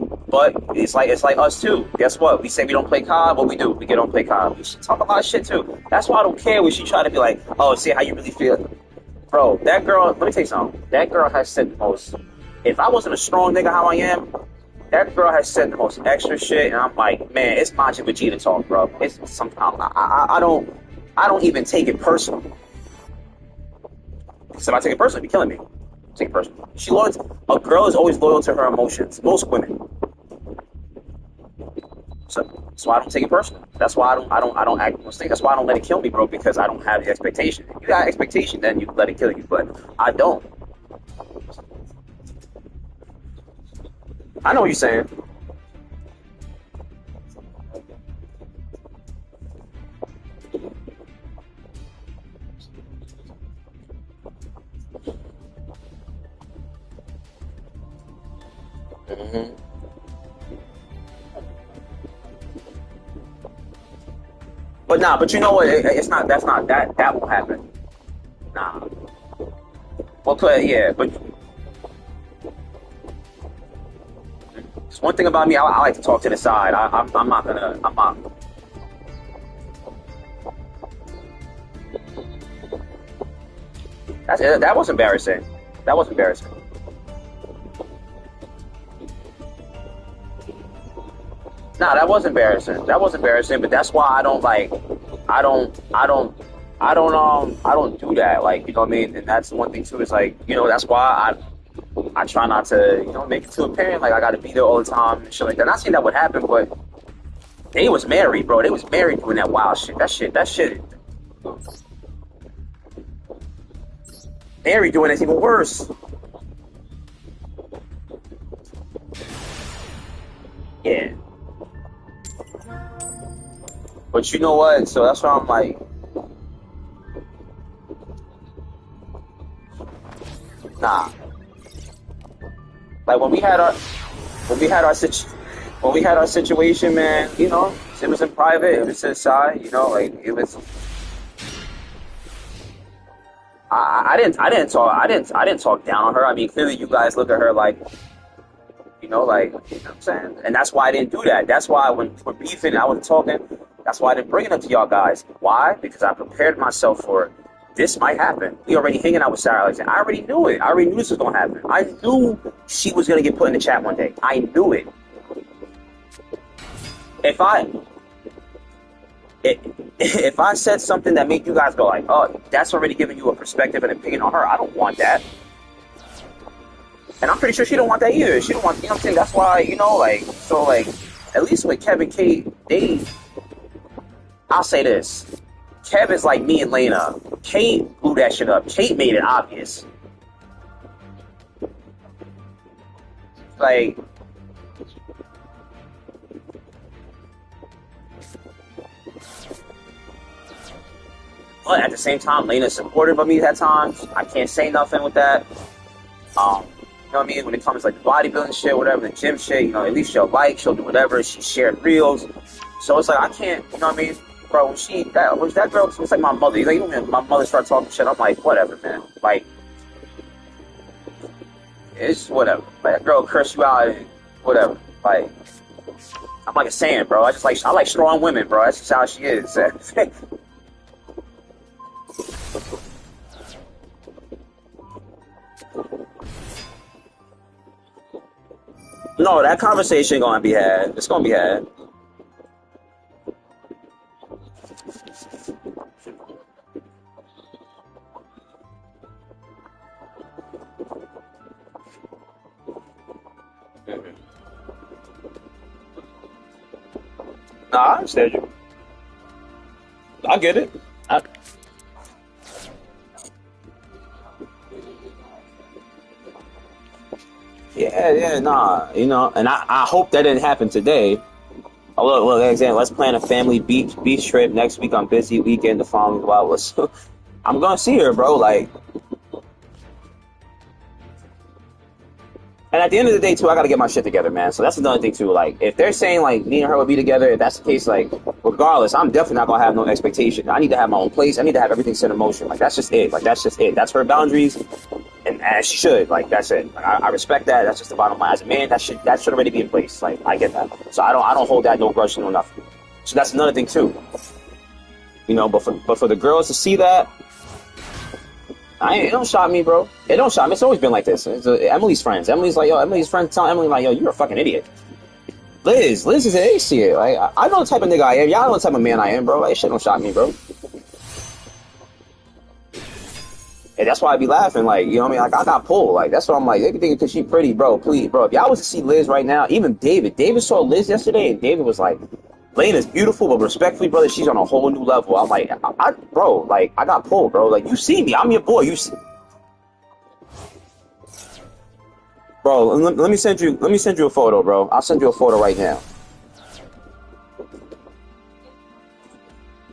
it's like us too. Guess what? We say we don't play COD. What we do? We get on play COD. We should talk a lot of shit too. That's why I don't care when she try to be like, oh, see how you really feel, bro. That girl. Let me tell you something. That girl has said the most. If I wasn't a strong nigga how I am, that girl has said the most extra shit, and I'm like, man, it's Majin Vegeta talk, bro. It's something. I don't even take it personal. Because if I take it personally, be killing me. Take it personal. She loyal. A girl is always loyal to her emotions. Most women. So I don't take it personal. That's why I don't act on those things. That's why I don't let it kill me, bro. Because I don't have the expectation. If you got expectation, then you let it kill you. But I don't. I know what you're saying. hmm But nah. But you know what? It's not. That's not. That won't happen. Nah. Well, yeah. But it's one thing about me. I like to talk to the side. I'm not gonna. I'm not. That was embarrassing. That was embarrassing. Nah, that was embarrassing. That was embarrassing. But that's why I don't like. I don't. I don't. I don't do that. Like, you know what I mean? And that's one thing too. Is like, you know, that's why I try not to, you know, make it too apparent. Like I got to be there all the time and shit like that. Not saying that would happen, but they was married, bro. They was married doing that wild shit. That shit. Married doing it's even worse. Yeah. But you know what? So that's why I'm like, nah. Like when we had our situation, man. You know, it was in private. It was inside. You know, like it was. I didn't talk down on her. I mean, clearly you guys look at her like, like, you know what I'm saying? And that's why I didn't do that. That's why when we're beefing, I was talking, that's why I didn't bring it up to y'all guys. Why? Because I prepared myself for it. This might happen. We already hanging out with Sarah Alexander. I already knew it. I already knew this was going to happen. I knew she was going to get put in the chat one day. I knew it. If I if I said something that made you guys go like, oh, that's already giving you a perspective and opinion on her, I don't want that. And I'm pretty sure she don't want that either. She don't want, you know what I'm saying? That's why, at least with Kev and Kate, I'll say this. Kev is like me and Lena. Kate blew that shit up. Kate made it obvious. Like, but at the same time, Lena's supportive of me at times. I can't say nothing with that. You know what I mean? When it comes to like the bodybuilding shit, whatever, the gym shit, at least she'll do whatever. She shared reels. So it's like, I can't, you know what I mean? Bro, when that girl, it's like my mother. Like, even when my mother started talking shit, I'm like, whatever, man. Like, it's whatever. Like, that girl curse you out, whatever. Like, I'm like a saying, bro. I like strong women, bro. That's just how she is. No, that conversation gonna be had. It's gonna be had. Nah, I understand you. I get it. Yeah, nah, and I hope that didn't happen today. Oh, look, Alexander, let's plan a family beach trip next week on busy weekend. The following, well, I'm gonna see her, bro. Like, and at the end of the day, too, I gotta get my shit together, man. So that's another thing, too. Like, if they're saying like me and her will be together, if that's the case, like, regardless, I'm definitely not gonna have no expectation. I need to have my own place. I need to have everything set in motion. Like, that's just it. Like, that's just it. That's her boundaries. And as she should, like, that's it. Like, I respect that. That's just the bottom line. As a man, that should already be in place. Like, I get that. So I don't hold that no grudge, no nothing. So that's another thing too. But for the girls to see that, it don't shock me, bro. It don't shock me. It's always been like this. Emily's friends. Emily's friends tell Emily like, yo, you're a fucking idiot. Liz is an idiot. Like, I know the type of nigga I am. Y'all know the type of man I am, bro. Like, that shit don't shock me, bro. And that's why I be laughing, like, you know what I mean? Like, I got pulled. Like, that's what I'm like. They be thinking because she pretty, bro. Please, bro. If y'all was to see Liz right now, even David saw Liz yesterday, and David was like, Lane is beautiful, but respectfully, brother, she's on a whole new level. I'm like, bro, like, I got pulled, bro. Like, you see me. I'm your boy. You see. Bro, let me send you a photo, bro. I'll send you a photo right now.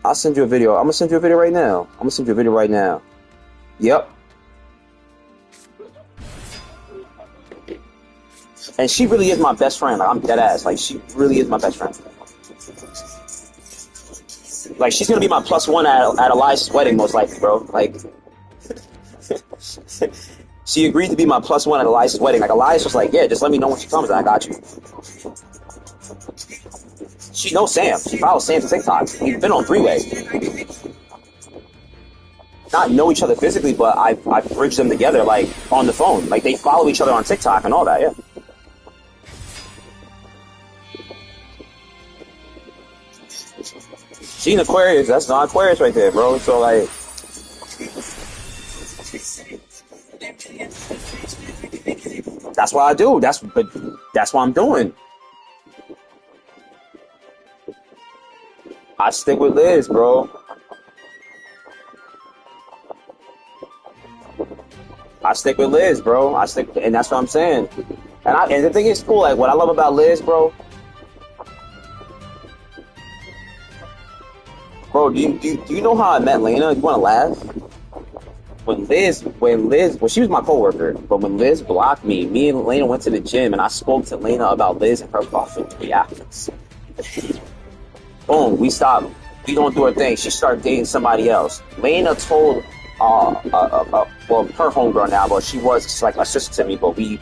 I'll send you a video. I'm gonna send you a video right now. Yep. And she really is my best friend. Like, I'm dead ass. Like, she really is my best friend. Like, she's gonna be my +1 at Elias's wedding, most likely, bro. Like, she agreed to be my +1 at Elias's wedding. Like, Elias was like, yeah, just let me know when she comes, and I got you. She knows Sam. She follows Sam's TikTok. We've been on three-way. Not know each other physically, but I've bridged them together, like, on the phone. Like, they follow each other on TikTok and all that, yeah. She's an Aquarius. That's not Aquarius right there, bro. So, like, that's what I do. That's what I'm doing. I stick with Liz, bro. And that's what I'm saying. And the thing is cool. Like, what I love about Liz, bro. Bro, do you know how I met Lena? You want to laugh? When she was my coworker, but when Liz blocked me and Lena went to the gym, and I spoke to Lena about Liz and her buffing 3 athletes. Boom, we stopped. We don't do her thing. She started dating somebody else. Lena told well, her homegirl now, but she was like a sister to me, but we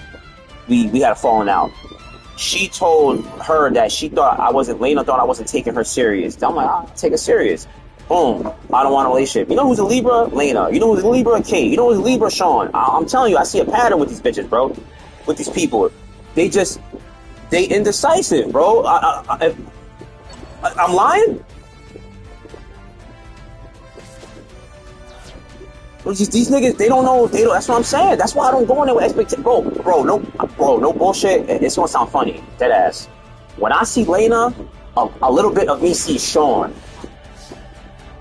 had a falling out. She told her that she thought I wasn't, Lena thought I wasn't taking her serious. I'm like, I'll take her serious. Boom. I don't want a relationship. You know who's a Libra? Lena. You know who's a Libra? Kate. You know who's a Libra? Sean. I'm telling you, I see a pattern with these bitches, bro. With these people. They indecisive, bro. I'm lying? These niggas, they don't know. That's what I'm saying. That's why I don't go in there with expectations. Bro, no bullshit. It's gonna sound funny, dead ass. When I see Lena, a little bit of me sees Sean.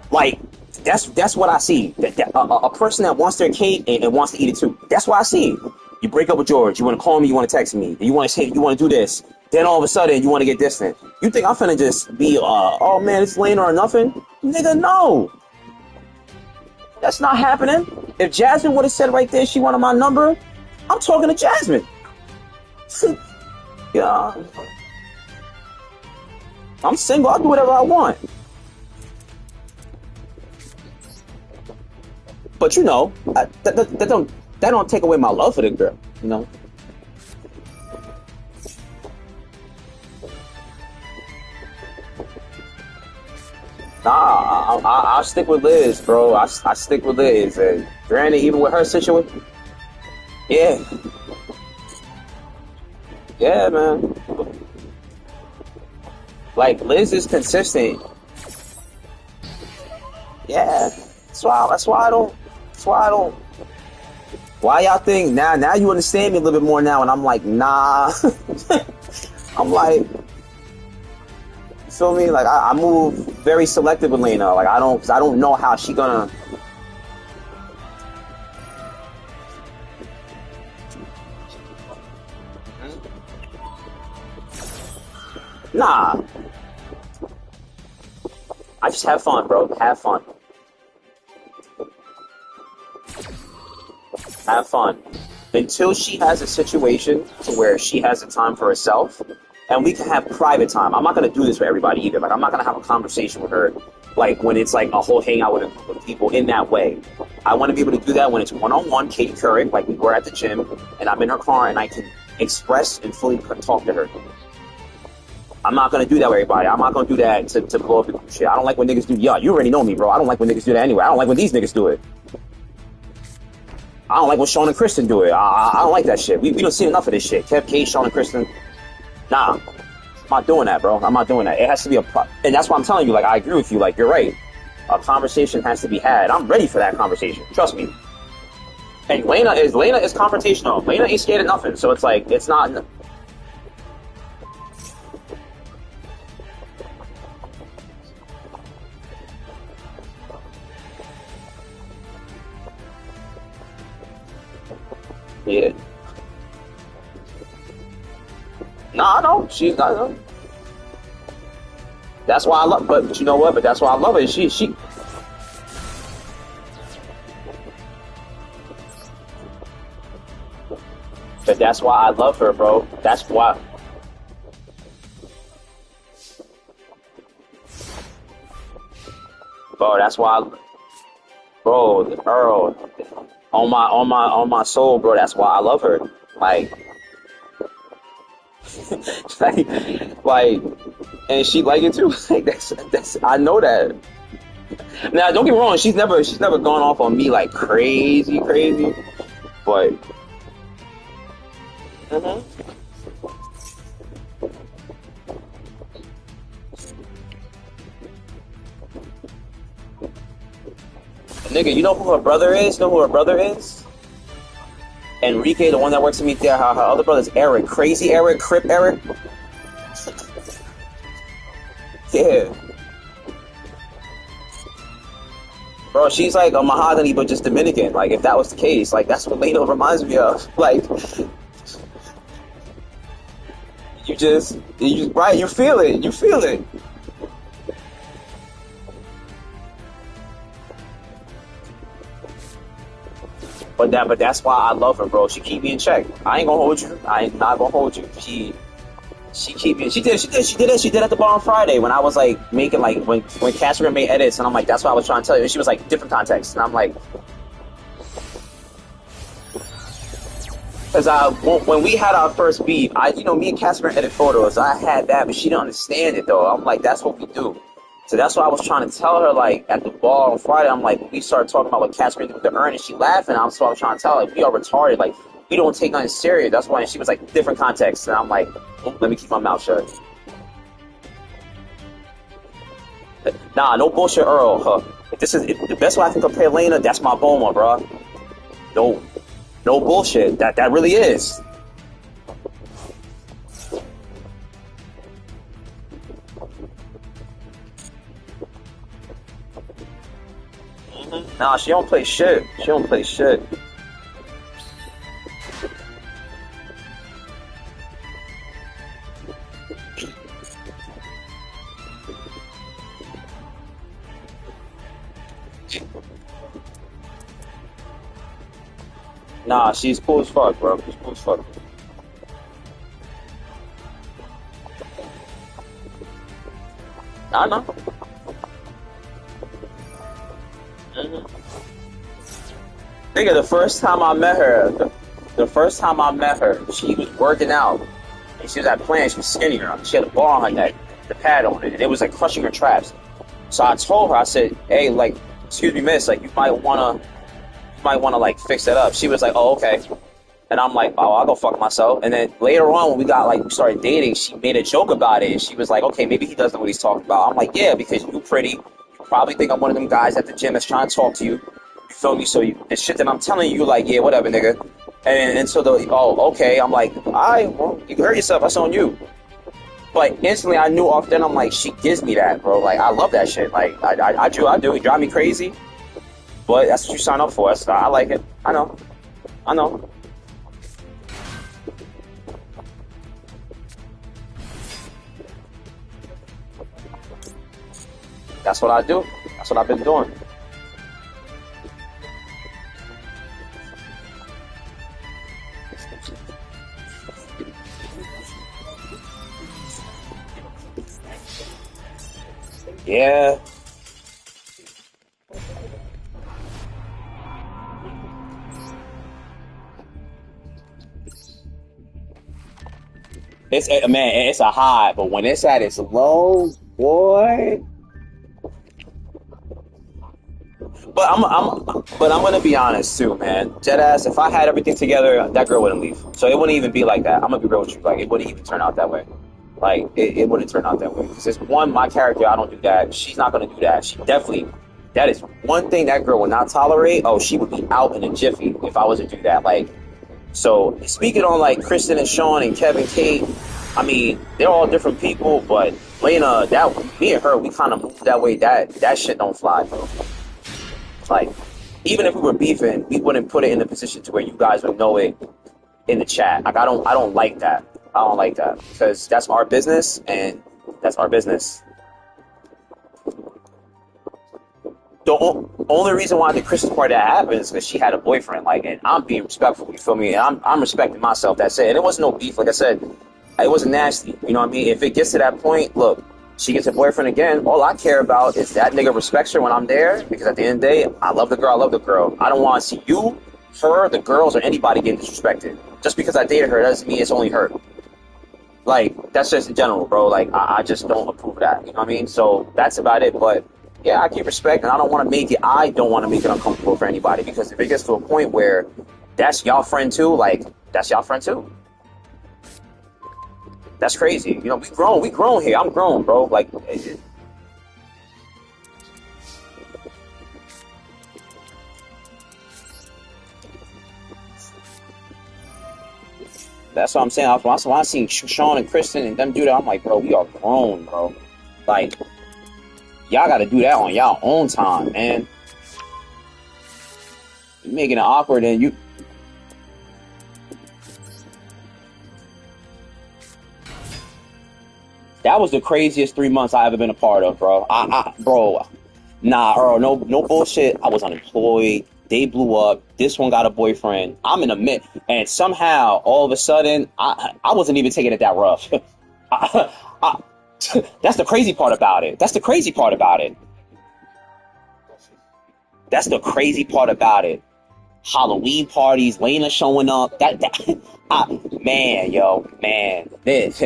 Like that's what I see. A person that wants their cake and wants to eat it too. That's what I see. You break up with George. You want to call me. You want to text me. You want to say. You want to do this. Then all of a sudden you want to get distant. You think I'm finna just be oh man, it's Lena or nothing? Nigga, no. That's not happening. If Jasmine would have said right there she wanted my number, I'm talking to Jasmine. Yeah. I'm single. I'll do whatever I want. But you know, that don't take away my love for the girl. You know. Nah, I'll stick with Liz, bro. I stick with Liz. And granted, even with her situation, yeah, yeah, man. Like Liz is consistent. Yeah, that's why I don't. Why y'all think now you understand me a little bit more now, and I'm like, nah. I'm like, you feel me? Like I move very selective with Lena. Like because I don't know how she gonna. Nah. I just have fun, bro. Have fun. Have fun. Until she has a situation to where she has the time for herself, and we can have private time. I'm not gonna do this for everybody either. Like I'm not gonna have a conversation with her, like when it's like a whole hangout with a group of people in that way. I want to be able to do that when it's one-on-one, Katie Couric, like we were at the gym, and I'm in her car and I can express and fully talk to her. I'm not gonna do that with everybody. I'm not gonna do that to blow up the shit. I don't like when niggas do. Yeah, you already know me, bro. I don't like when niggas do that anyway. I don't like when these niggas do it. I don't like when Sean and Kristen do it. I don't like that shit. We don't see enough of this shit. Kev, Kate, Sean, and Kristen. Nah, I'm not doing that, bro. I'm not doing that. It has to be and that's why I'm telling you. Like I agree with you. Like you're right. A conversation has to be had. I'm ready for that conversation. Trust me. And Lena is confrontational. Lena ain't scared of nothing. So it's like it's not. Yeah. Nah, no, she's not. No. That's why I love. But you know what? But that's why I love her. She. But that's why I love her, bro. That's why. Bro, that's why. Bro, Earl. On my soul, bro. That's why I love her. Like, like, and she like it too. Like that's. I know that. Now, don't get me wrong. She's never gone off on me like crazy, but. Nigga, you know who her brother is? Enrique, the one that works with me there. Her other brother's Eric. Crazy Eric, Crip Eric. Yeah. Bro, she's like a mahogany, but just Dominican. Like, if that was the case, like, that's what Leno reminds me of. Like, right, you feel it. But that's why I love her, bro. She keep me in check. I ain't gonna hold you. I ain't not gonna hold you. She keep me. She did at the bar on Friday when I was like making like when Catherine made edits, and I'm like, that's what I was trying to tell you. And she was like, different context, and I'm like, Cause when we had our first beef, me and Casper edit photos. I had that, but she didn't understand it though. I'm like, that's what we do. So that's why I was trying to tell her, like, at the bar on Friday, I'm like, we started talking about what Casper did with the urn, and she laughing. So I was trying to tell her, like, we are retarded. Like, we don't take nothing serious. That's why she was like, different context. And I'm like, let me keep my mouth shut. Nah, no bullshit, Earl. If the best way I can compare Lena, that's my Boma, bro. No bullshit. That really is. Nah, she don't play shit. She don't play shit. Nah, she's cool as fuck, bro. She's cool as fuck. I know. Nigga, the first time I met her, she was working out. And she was at Plan, she was skinnier. She had a bar on her neck, the pad on it, and it was like crushing her traps. So I told her, I said, hey, like, excuse me, miss, like, you might wanna like fix that up. She was like, oh, okay. And I'm like, oh, I'll go fuck myself. And then later on, when we started dating, she made a joke about it. And she was like, okay, maybe he doesn't know what he's talking about. I'm like, yeah, because you're pretty. You probably think I'm one of them guys at the gym that's trying to talk to you. You feel me? So the shit that I'm telling you, like, yeah, whatever, nigga. And so oh, okay. I'm like, all right, well, you hurt yourself. That's on you. But instantly, I knew off then. I'm like, she gives me that, bro. Like, I love that shit. Like, I do. It drive me crazy. But that's what you sign up for. I like it. I know. That's what I do. That's what I've been doing. Yeah. It's a high, but when it's at its low, boy. But I'm gonna be honest too, man. Deadass, if I had everything together, that girl wouldn't leave. So it wouldn't even be like that. I'm gonna be real with you. Like, it wouldn't even turn out that way. Like, it wouldn't turn out that way. Because it's one, my character, I don't do that. She's not gonna do that. That is one thing that girl would not tolerate. Oh, she would be out in a jiffy if I was to do that. Like, so speaking on like Kristen and Sean and Kevin, Kate, I mean, they're all different people, but Lena, me and her, we kind of moved that way. That shit don't fly, bro. Like, even if we were beefing, we wouldn't put it in a position to where you guys would know it in the chat. Like, I don't like that. I don't like that because that's our business, and that's our business. The only reason why the Christmas party that happened is because she had a boyfriend. Like, and I'm being respectful. You feel me? And I'm respecting myself. That's it. And it wasn't no beef. Like I said, it wasn't nasty. You know what I mean? If it gets to that point, look, she gets a boyfriend again. All I care about is that nigga respects her when I'm there. Because at the end of the day, I love the girl. I love the girl. I don't want to see you, her, the girls, or anybody getting disrespected. Just because I dated her doesn't mean it's only her. Like, that's just in general, bro. Like, I just don't approve of that. You know what I mean? So that's about it. But yeah, I keep respect, and I don't want to make it. I don't want to make it uncomfortable for anybody, because if it gets to a point where that's y'all friend too, like, that's y'all friend too. That's crazy. You know, we grown here. I'm grown, bro. Like, that's what I'm saying. When I seen Sean and Kristen and them do that, I'm like, bro, we are grown, bro. Like, y'all got to do that on y'all own time, man. You're making it awkward, and you. That was the craziest 3 months I ever been a part of, bro. Bro, nah, Earl, no bullshit. I was unemployed. They blew up. This one got a boyfriend. I'm in the mid, and somehow, all of a sudden, I wasn't even taking it that rough. I, that's the crazy part about it. That's the crazy part about it. Halloween parties, Lena showing up. Man, yo, man. It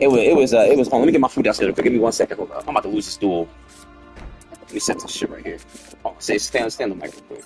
was fun. Let me get my food downstairs. Give me 1 second. Hold up. I'm about to lose this stool. Let me set this shit right here. Oh, stand the mic real quick.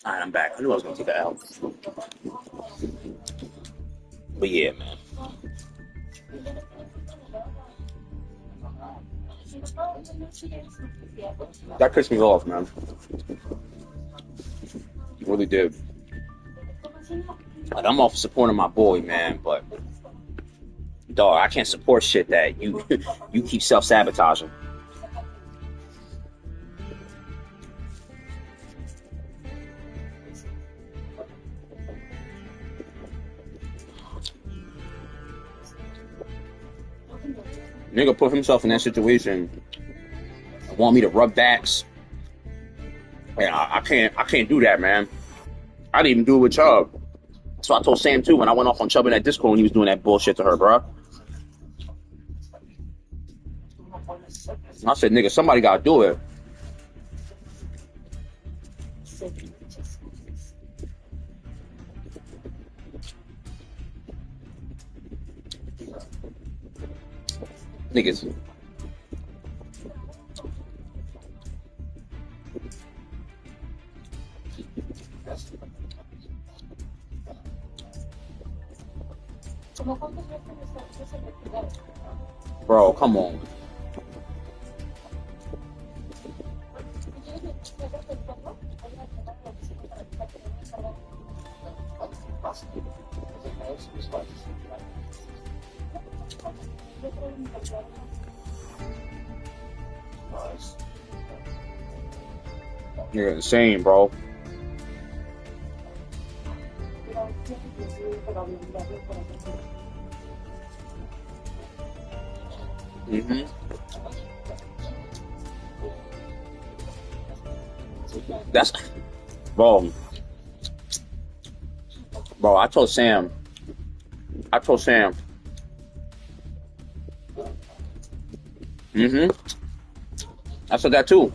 Alright, I'm back. I knew I was gonna take that out. But yeah, man. That pissed me off, man. It really did. Like, I'm all for supporting my boy, man, but dog, I can't support shit that you you keep self-sabotaging. Nigga put himself in that situation and want me to rub backs. Man, I can't do that, man. I didn't even do it with Chubb. So I told Sam too when I went off on Chubb in that Discord when he was doing that bullshit to her, bro. I said, nigga, somebody gotta do it. Niggas. Bro, come on. You're insane, bro. Mm-hmm. That's bro. Bro, I told Sam. Mm-hmm. I said that too.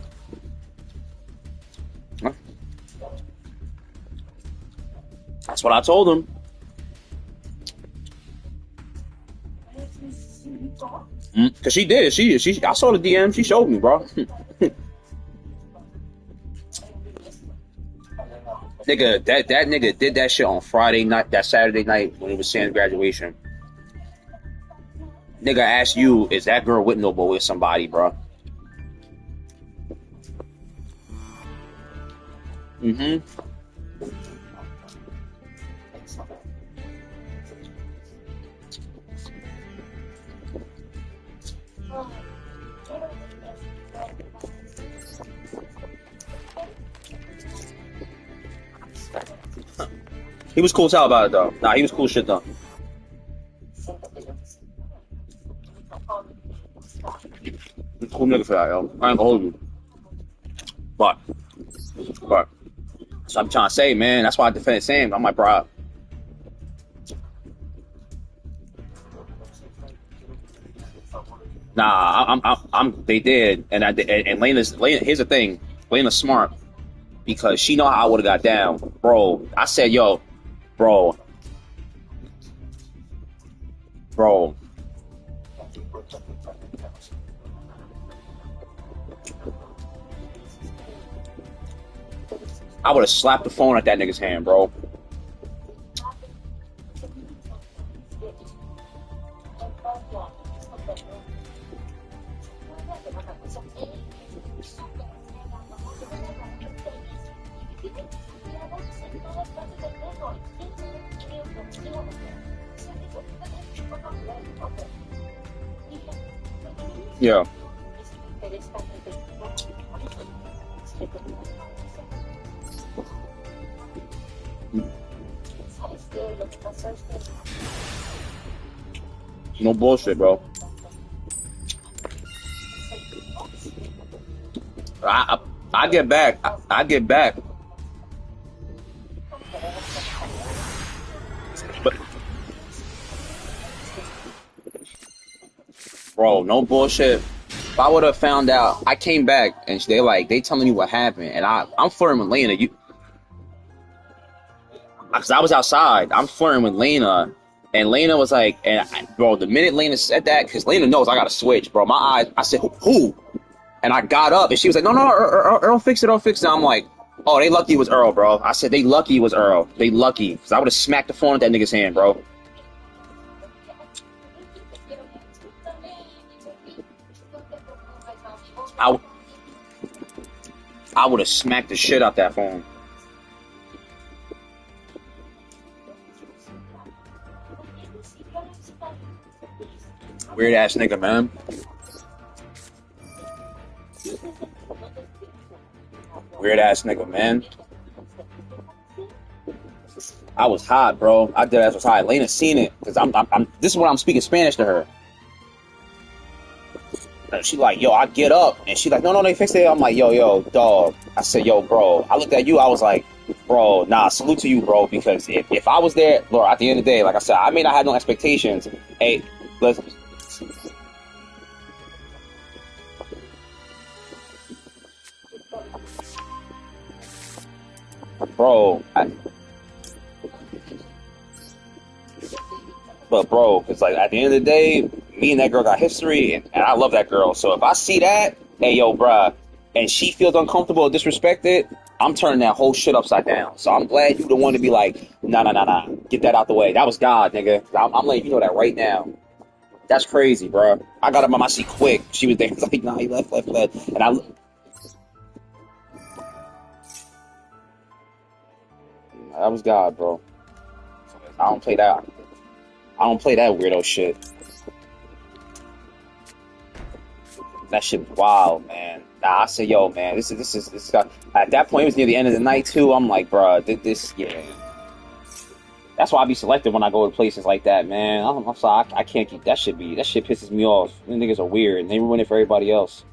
That's what I told him. Cause she did. She. I saw the DM. She showed me, bro. Nigga, that nigga did that shit on Friday night, that Saturday night when it was Sam's graduation. Nigga asked you, is that girl with Noble with somebody, bro? Mm-hmm. He was cool as hell about it, though. Nah, he was cool shit, though. Cool nigga for that, yo. I ain't gonna hold you. But, so I'm trying to say, man, that's why I defended Sam. I'm like, bro. Nah, they did, and Lena. Here's the thing, Lena's smart because she know how I would have got down, bro. I said, yo, bro. Bro, I would have slapped the phone at that nigga's hand, bro. Yeah. No bullshit, bro. I, I get back. I get back. But, bro, no bullshit. If I would have found out, I came back and they telling me what happened, and I'm flirting with Lena. Cause I was outside. I'm flirting with Lena, and Lena was like, bro, the minute Lena said that, cause Lena knows I got to switch, bro. My eyes, I said, who? And I got up, and she was like, no, Earl fix it, Earl fix it. I'm like, oh, they lucky it was Earl, bro. I said, they lucky it was Earl. They lucky, cause I would have smacked the phone at that nigga's hand, bro. I, I would have smacked the shit out that phone. Weird ass nigga, man. Weird ass nigga, man. I was hot, bro. I did as was hot. Lena seen it because I'm. This is when I'm speaking Spanish to her. And she like, yo, I get up, and she like, no, they fixed it. I'm like, yo, dog. I said, yo, bro. I looked at you. I was like, bro, nah, salute to you, bro. Because if I was there, Laura, at the end of the day, like I said, I may not have no expectations. Hey, let's. Bro, but bro, it's like at the end of the day, me and that girl got history, and I love that girl. So if I see that, hey yo, bruh, and she feels uncomfortable or disrespected, I'm turning that whole shit upside down. So I'm glad you the one to be like, nah, get that out the way. That was God, nigga. I'm letting you know that right now. That's crazy, bruh. I got up on my seat quick. She was there, like, nah, he left, and that was God, bro. I don't play that. I don't play that weirdo shit. That shit wild, man. Nah, I said, yo, man, this is. At that point, it was near the end of the night too. I'm like, bro, yeah. That's why I be selective when I go to places like that, man. I'm sorry, I can't keep that shit. That shit pisses me off. These niggas are weird, and they ruin it for everybody else.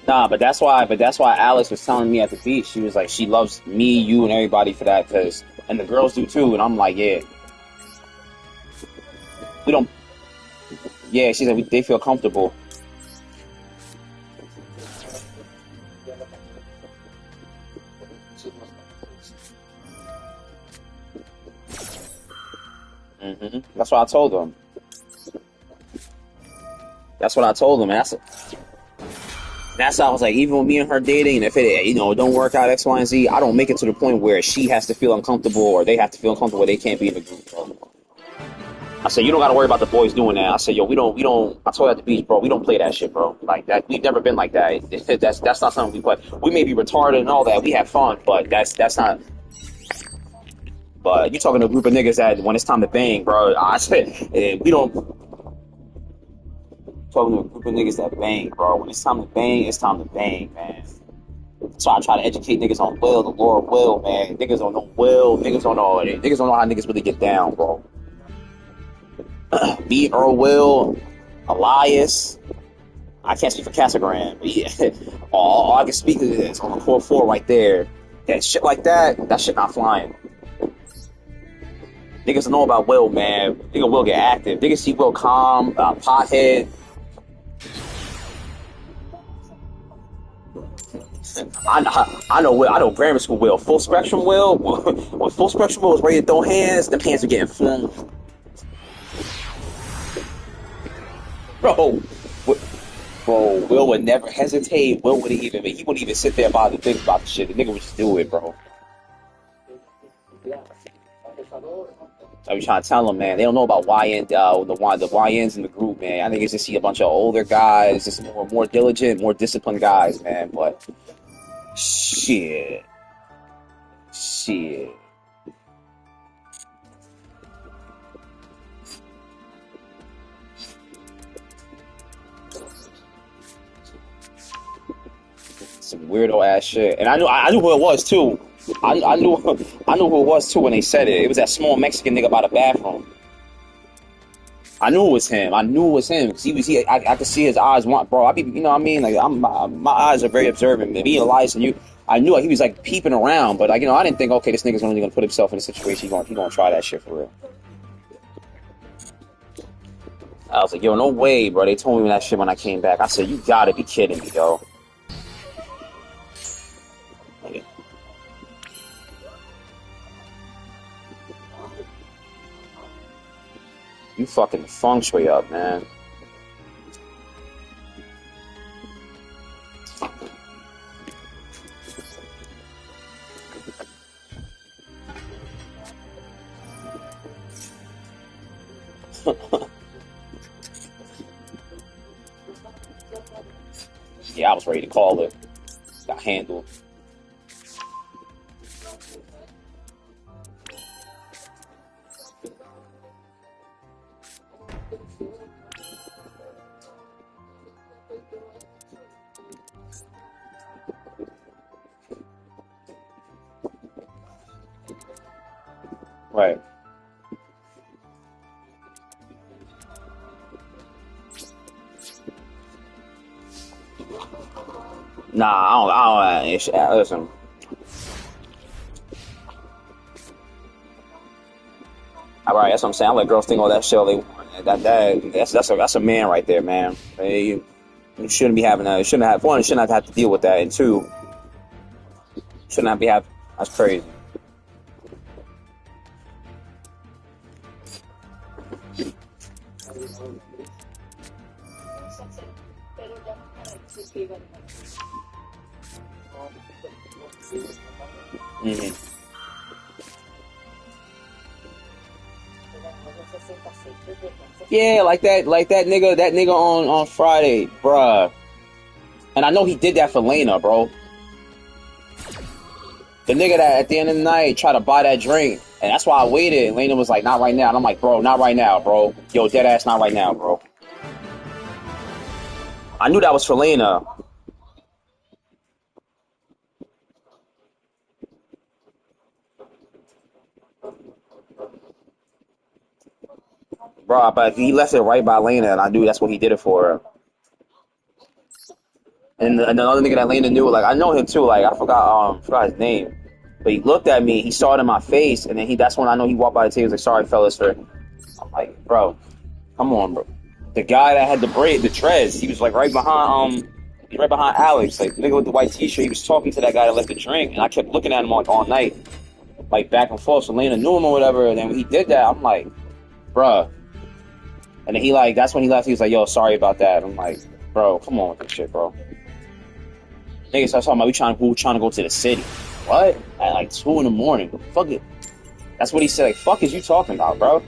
Nah, but that's why. Alice was telling me at the beach. She was like, she loves me, you, and everybody for that, and the girls do too. And I'm like, yeah, we don't. Yeah, she said they feel comfortable. That's what I told them. That's what I told them. That's how I was like, even with me and her dating, if it, don't work out X, Y, and Z, I don't make it to the point where she has to feel uncomfortable or they have to feel uncomfortable where they can't be in the group, bro. I said, you don't got to worry about the boys doing that. I said, yo, we don't, I told her at the beach, bro, we don't play that shit, bro. Like that, we've never been like that. That's not something we play. We may be retarded and all that. We have fun, but that's not. But you talking to a group of niggas that when it's time to bang, bro, I said, we don't. Talking to a group of niggas that bang, bro. When it's time to bang, it's time to bang, man. So I try to educate niggas on will, the Lord will, man. Niggas don't know will, niggas don't know it. Niggas don't know how niggas really get down, bro. Me, Earl Will, Elias. I can't speak for Casagram, but yeah. All I can speak is on the core four right there. Yeah, shit like that, that shit not flying. Niggas don't know about Will, man. Nigga Will get active. Niggas see Will calm, pothead. I know Will. I know grammar school Will. Full spectrum Will. When full spectrum Will was ready to throw hands, them hands were getting flung. Bro, bro, Will would never hesitate. Will wouldn't even. He wouldn't even sit there about to think about the shit. The nigga would just do it, bro. I was trying to tell them, man. They don't know about YN, the YNs in the group, man. I think it's just see a bunch of older guys, just more diligent, more disciplined guys, man. But shit, shit. Some weirdo ass shit. And I knew who it was too. I knew who it was too when they said it. It was that small Mexican nigga by the bathroom. I knew it was him. I knew it was him because I could see his eyes. Bro, you know what I mean? Like my eyes are very observant. Me and Elias and you, I knew he was like peeping around, but like I didn't think, okay, this nigga's only gonna put himself in a situation. He gonna try that shit for real. I was like, yo, no way, bro. They told me that shit when I came back. I said, you gotta be kidding me, yo. You fucking the feng shui up, man. Yeah, I was ready to call it. Got handled. Right. Nah, I don't. Listen. All right, that's what I'm saying. I let girls think all that shit. All they want. That's a man right there, man. Hey, you shouldn't be having that. You shouldn't have one. You shouldn't have to deal with that, and two, should not be having. That's crazy. Mm-hmm. Yeah, that nigga on Friday, bruh. And I know he did that for Lena, bro. The nigga that at the end of the night tried to buy that drink, and that's why I waited. And Lena was like, "Not right now." And I'm like, "Bro, not right now, bro. Yo, dead ass, not right now, bro." I knew that was for Lena, bro. But he left it right by Lena, and I knew that's what he did it for. And another nigga that Lena knew, like I know him too. Like I forgot his name, but he looked at me. He saw it in my face, and then that's when I know he walked by the table. He was like, "Sorry, fellas, for." I'm like, "Bro, come on, bro." The guy that had the dreads, he was like right behind Alex, like the nigga with the white t-shirt. He was talking to that guy that left the drink, and I kept looking at him like all night, like back and forth. So Lena knew him or whatever. And then when he did that, I'm like, "Bruh." And then that's when he left. He was like, "Yo, sorry about that." I'm like, "Bro, come on with this shit, bro." Niggas started talking about we trying to go to the city. What? At like 2 in the morning. Fuck it. That's what he said. Like, fuck is you talking about, bro?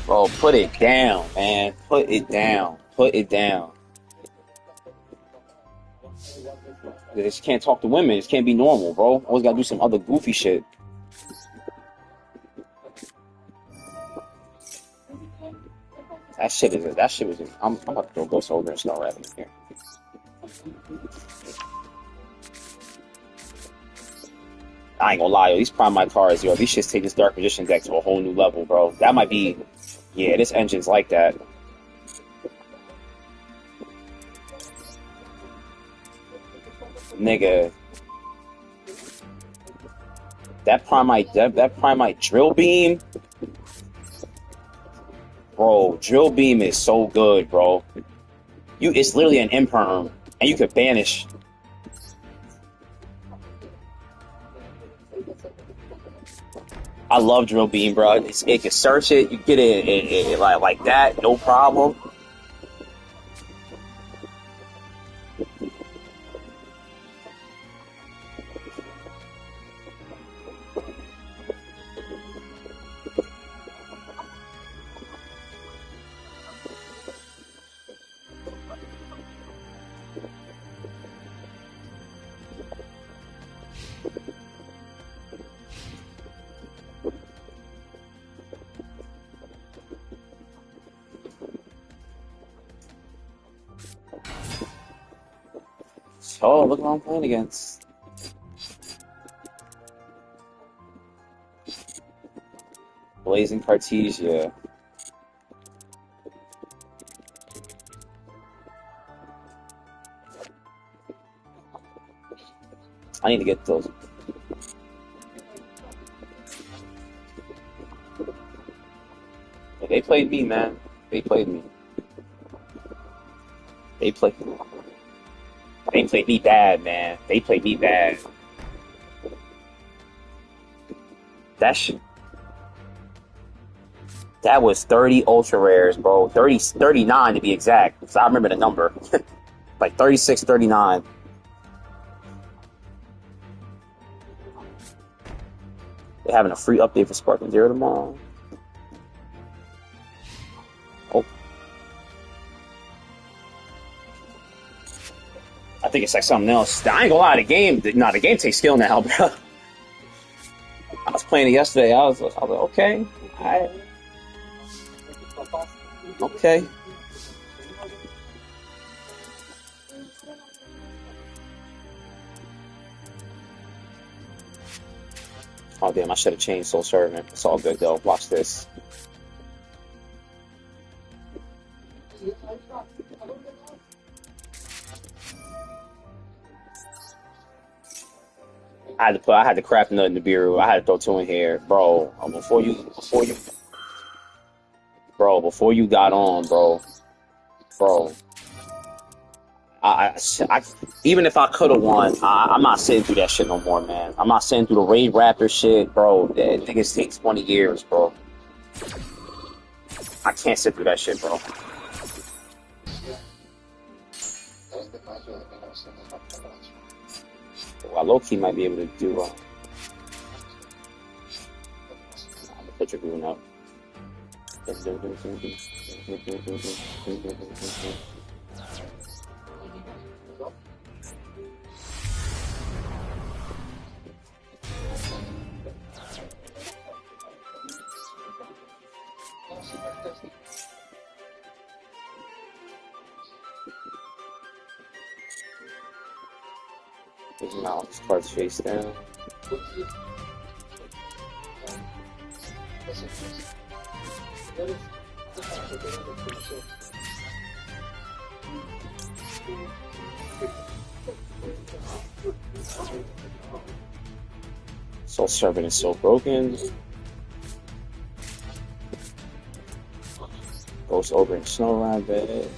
Bro, put it down, man. Put it down. Put it down. They just can't talk to women. It just can't be normal, bro. Always gotta do some other goofy shit. That shit was. I'm about to throw Ghost over and start rapping here. I ain't gonna lie, yo, these Prime My cards, yo, these shits take this Dark Magician deck to a whole new level, bro. That might be, yeah, this engine's like that. Nigga, that Primite Drill Beam, bro, Drill Beam is so good, bro. It's literally an imperm, and you could banish. I love Drill Beam, bro. It can search it, you get it like that, no problem. Oh, look what I'm playing against. Blazing Cartesia. I need to get those. They played me, man. They played me. They played me bad, man. They played me bad. That was 30 ultra rares, bro. 39 to be exact. Because I remember the number. Like 36, 39. They're having a free update for Sparking Zero tomorrow. Oh. I think it's like something else. I ain't gonna lie, the game takes skill now, bro. I was playing it yesterday. I was like, okay, alright. Okay. Oh damn, I should have changed Soul Servant. It's all good though. Watch this. I had to craft another Nibiru. I had to throw two in here, bro. Before you got on, bro. I even if I could have won, I'm not sitting through that shit no more, man. I'm not sitting through the Raid Raptor shit, bro. That niggas takes 20 years, bro. I can't sit through that shit, bro. Well, low-key might be able to do put your goon up. His mouth starts face down. Soul Servant is so broken. Ghost Ogre and Snow Rabbit.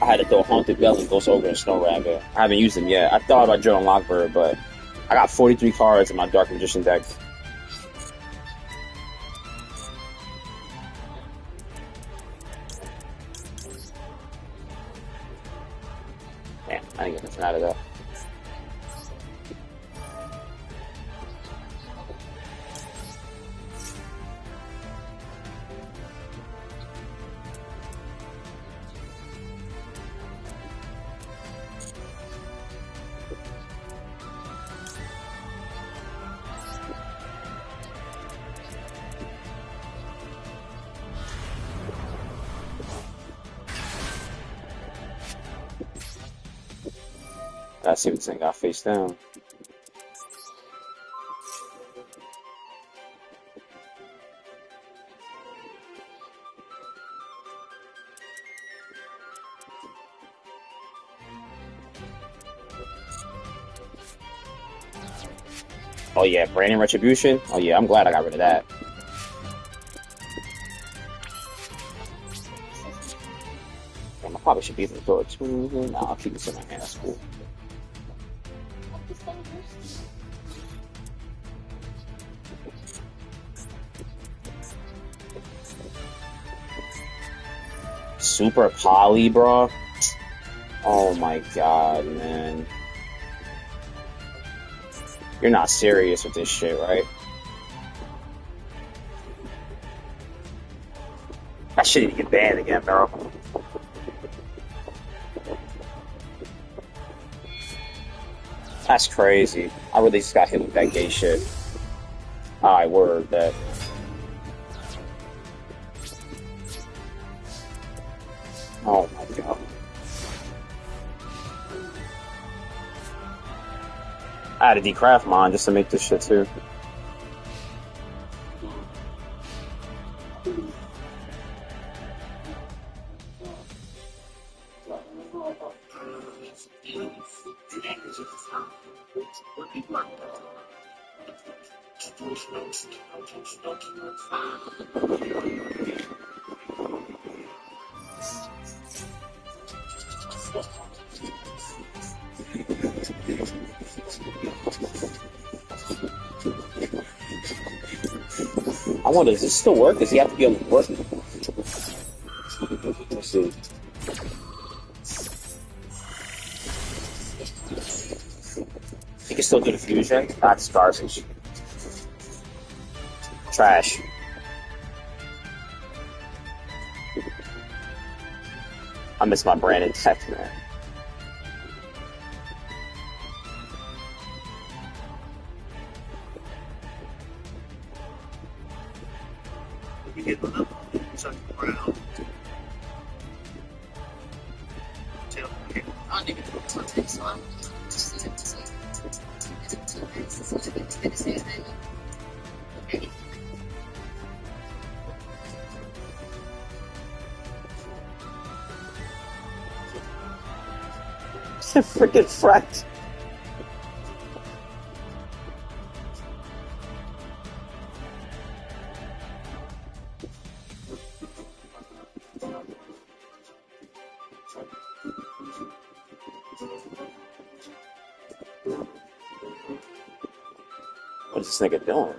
I had to throw Haunted Bell and Ghost Ogre and Snow Rabbit. I haven't used them yet. I thought about drawing Lockbird, but I got 43 cards in my Dark Magician deck. Damn, I didn't get nothing out of that. I see what thing got face down. Oh yeah, Brandon Retribution. Oh yeah, I'm glad I got rid of that. Damn, I probably should be able to throw it to him. Nah, I'll keep this in my hand. That's cool. Super Poly, bro. Oh my god, man. You're not serious with this shit, right? I shouldn't get banned again, bro. That's crazy. I really just got hit with that gay shit. Alright, word that. Oh my god. I had to decraft mine just to make this shit too. I wonder, does this still work? Does he have to be able to work? Let's see. He can still do the fusion? That's garbage. Trash. I miss my Brandon tech, man. Freaking fracked. What is this nigga doing?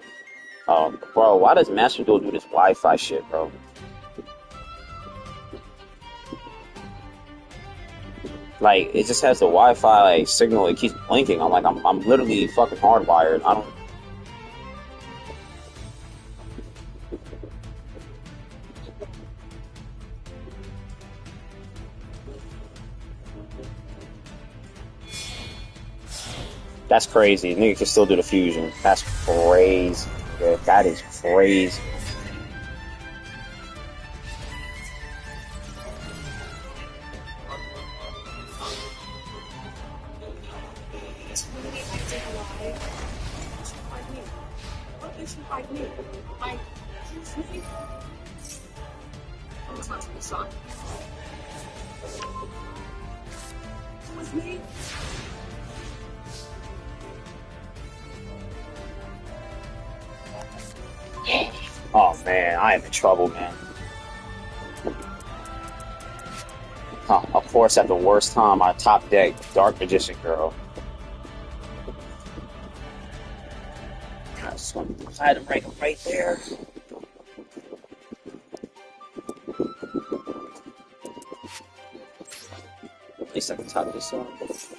Bro, why does Master Duel do this Wi-Fi shit, bro? Like, it just has the Wi-Fi like signal. It keeps blinking. I'm like, I'm literally fucking hardwired. I don't. That's crazy. Nigga can still do the fusion. That's crazy. Yeah, that is crazy. Oh man, I am in trouble, man. Of course, at the worst time, I top deck Dark Magician Girl. I just want to hide him right there. At least I can top this off.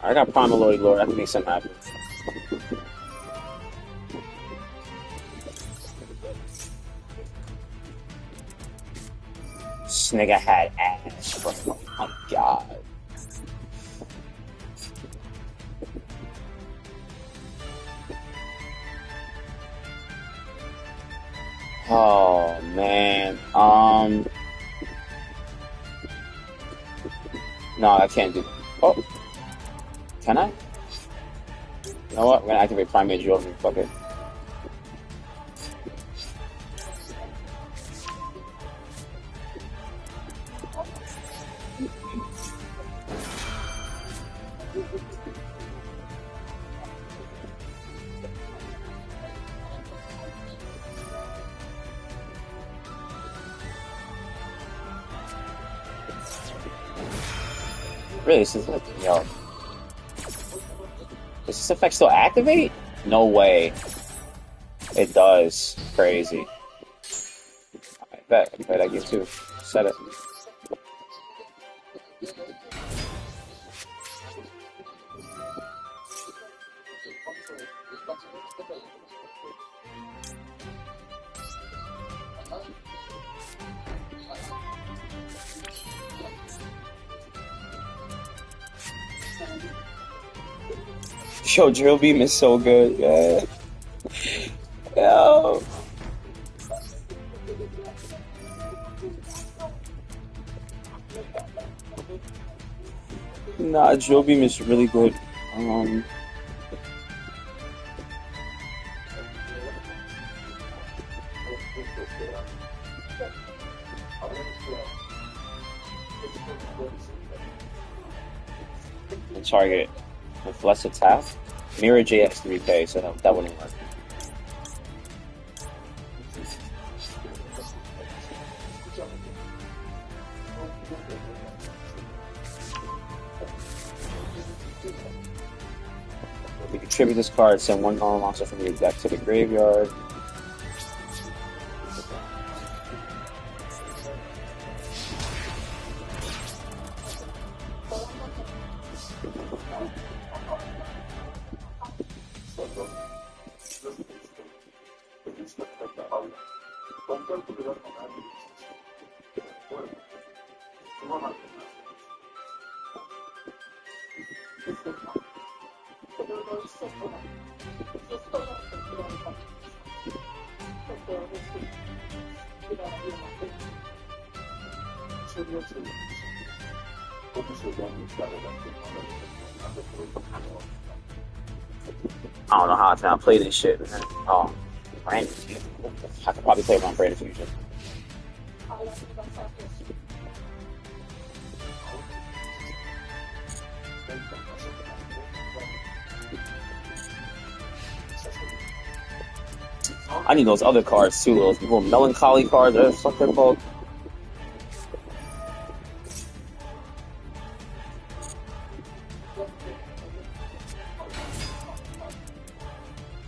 I got Primal Lord Lord. I can make something happen. This nigga had ass, bro. Oh my god. Oh man. No, I can't do. Oh. Can I? You know what? I'm gonna activate Primate Jewel and fuck it. Really, this is like, yo, does this effect still activate? No way. It does. Crazy. I bet. I can play that game too. Set it. Yo, Drill Beam is so good, man. Yo. Nah, Drill Beam is really good. Um, Target with less attack. Mirror JX 3K, so that wouldn't work. You can tribute this card, send one normal monster from your deck to the graveyard. I don't know how I play this shit, man. Oh, Brandon Fusion. I could probably play around Brandon Fusion. I need those other cards too, those little melancholy cards, or what they're called.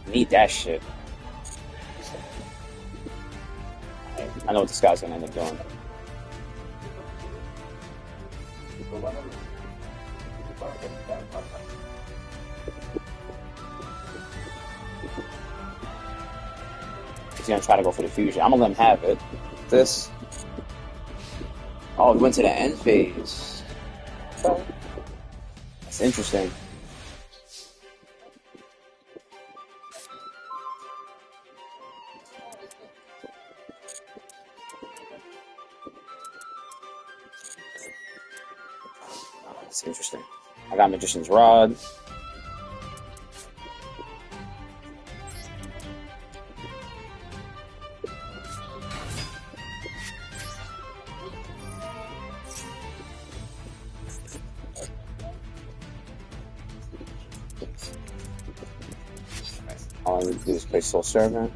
Need that shit. I know what this guy's gonna end up doing. He's gonna try to go for the fusion. I'm gonna let him have it. This. Oh, we went to the end phase. That's interesting. That's interesting. I got Magician's Rod. All I need to do is play Soul Servant.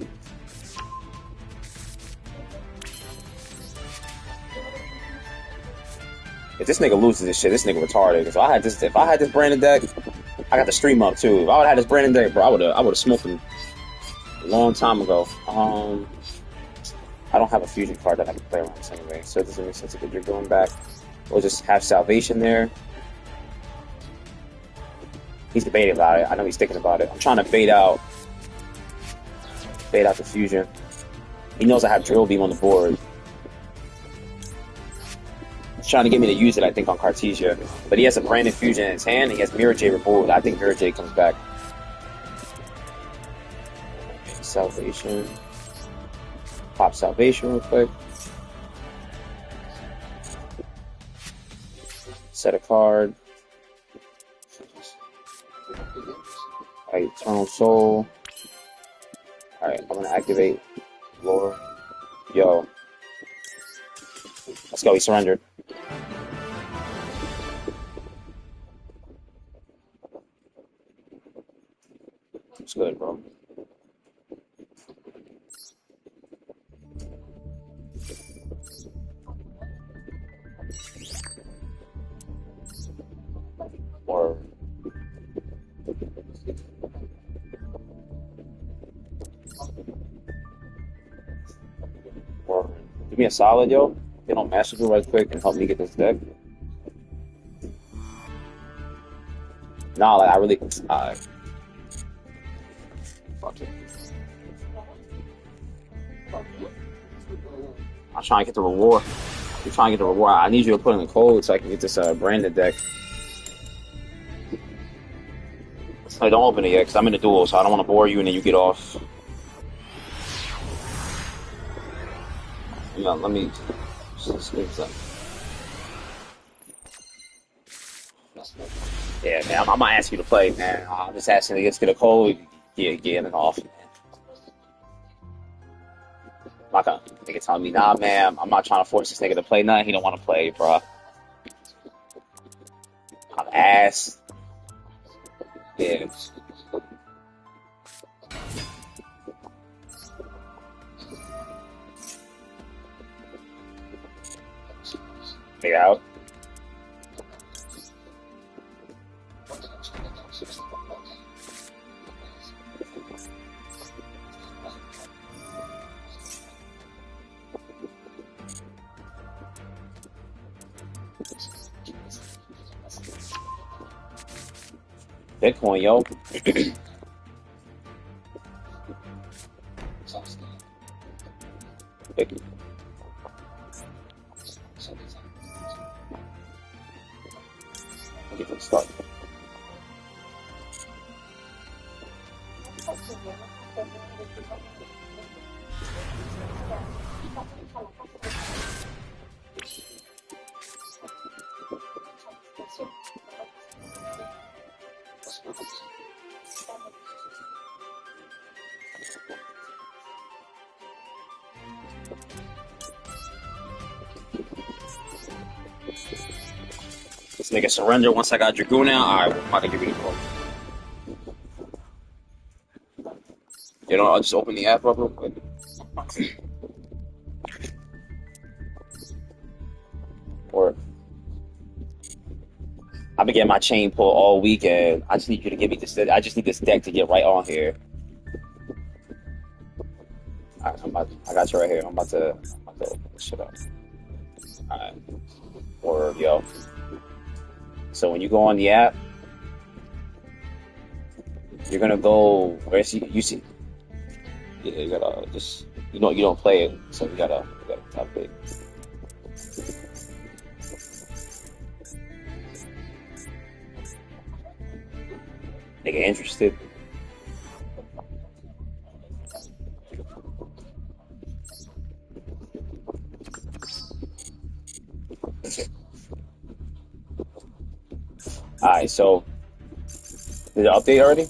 If this nigga loses this shit, this nigga retarded. If I had this Brandon deck, I got the stream up too. If I would have had this Brandon deck, bro, I would have smoked him a long time ago. I don't have a fusion card that I can play around this anyway, so it doesn't make sense if you're going back. We'll just have Salvation there. He's debating about it. I know he's thinking about it. I'm trying to bait out the fusion. He knows I have Drill Beam on the board. He's trying to get me to use it, I think, on Cartesia. But he has a Brandon Fusion in his hand, and he has Mirror J removed. I think Mirror J comes back. Salvation. Pop Salvation real quick. Set a card. Alright, Eternal Soul. Alright, I'm gonna activate Lore. Yo. Let's go, he surrendered. It's good, bro. Or or give me a solid, yo. Get on Master Duel right quick and help me get this deck. Nah, like I really, fuck it. I'm trying to get the reward. I'm trying to get the reward. I need you to put in the code so I can get this branded deck. Hey, don't open it yet, because I'm in the duel, so I don't want to bore you and then you get off. Yeah, let me just give some. Yeah, man, I'm not asking you to play, man. I'm just asking to get a code. Get it off. I'm not gonna nigga telling me, nah, man, I'm not trying to force this nigga to play nothing. He don't want to play, bro. I'm ass. Yeah. Nigga out. Bitcoin, yo. Bitcoin. Get them started. This nigga surrender once I got Dragoon out. Alright, I'm about to give you the code. You know, I'll just open the app up real quick. Or I've been getting my chain pulled all weekend. I just need you to give me this. I just need this deck to get right on here. Alright, I got you right here. I'm about to open this shit up. Alright. Or yo. So when you go on the app, you're gonna go where you see. Yeah, you gotta just you don't play it, so you gotta tap it. Nigga interested. Alright, so did it update already?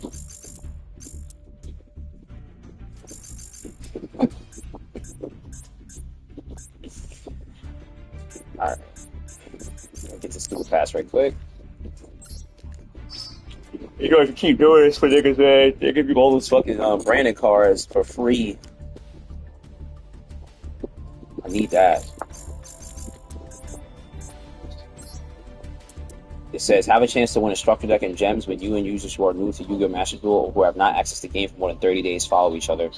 Alright. Get this stupid pass right quick. You guys keep doing this for niggas, man. They give you all those fucking branded cards for free. I need that. It says, have a chance to win a structure deck and gems when you and users who are new to Yu-Gi-Oh! Master Duel or who have not accessed the game for more than 30 days follow each other.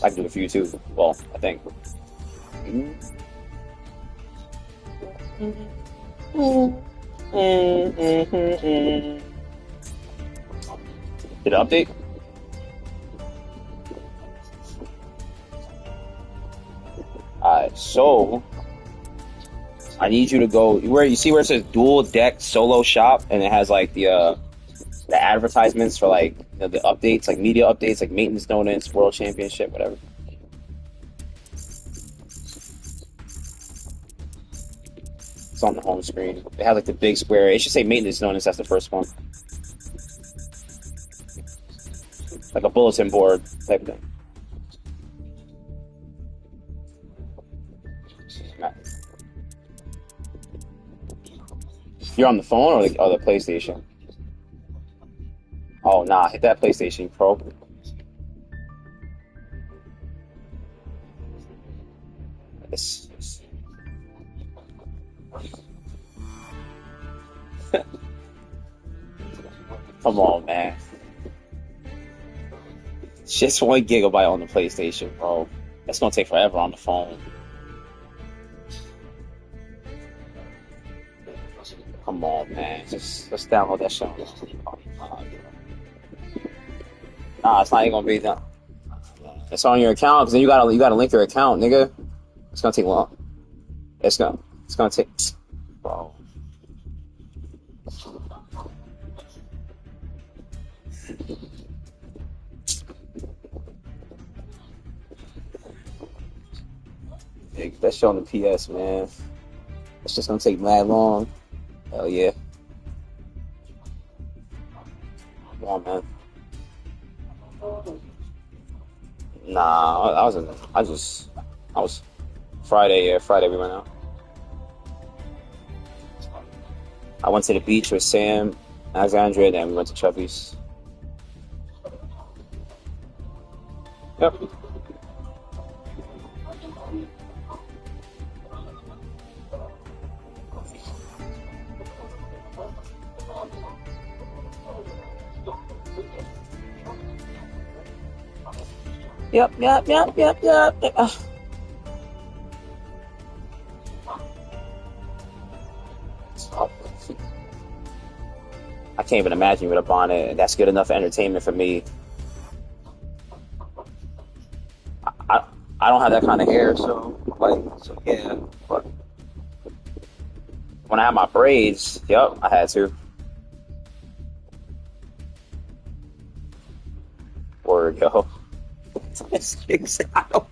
I can do it for you too. Well, I think. Did it update? Alright, so I need you to go where you see where it says dual deck solo shop and it has like the advertisements for like the updates, like media updates, like maintenance donuts, world championship, whatever. It's on the home screen. It has like the big square. It should say maintenance donuts. That's the first one. Like a bulletin board type thing. You're on the phone or the PlayStation? Oh nah, hit that PlayStation Pro. It's- Come on, man. Just 1 GB on the PlayStation, bro. That's gonna take forever on the phone. Come on, man. Just let's download that shit. Nah, it's not even gonna be done. It's on your account, because then you gotta link your account, nigga. It's gonna take long. It's gonna take, bro. That shit on the PS, man. It's just gonna take mad long. Hell yeah. Come on, man. Nah, I was Friday. Yeah, Friday we went out. I went to the beach with Sam, Alexandria, and then we went to Chubby's. Yep. Yep. I can't even imagine you with a bonnet. That's good enough entertainment for me. I, I don't have that kind of hair, so yeah. But when I had my braids, yep, I had to. Word, yo. This chick's out.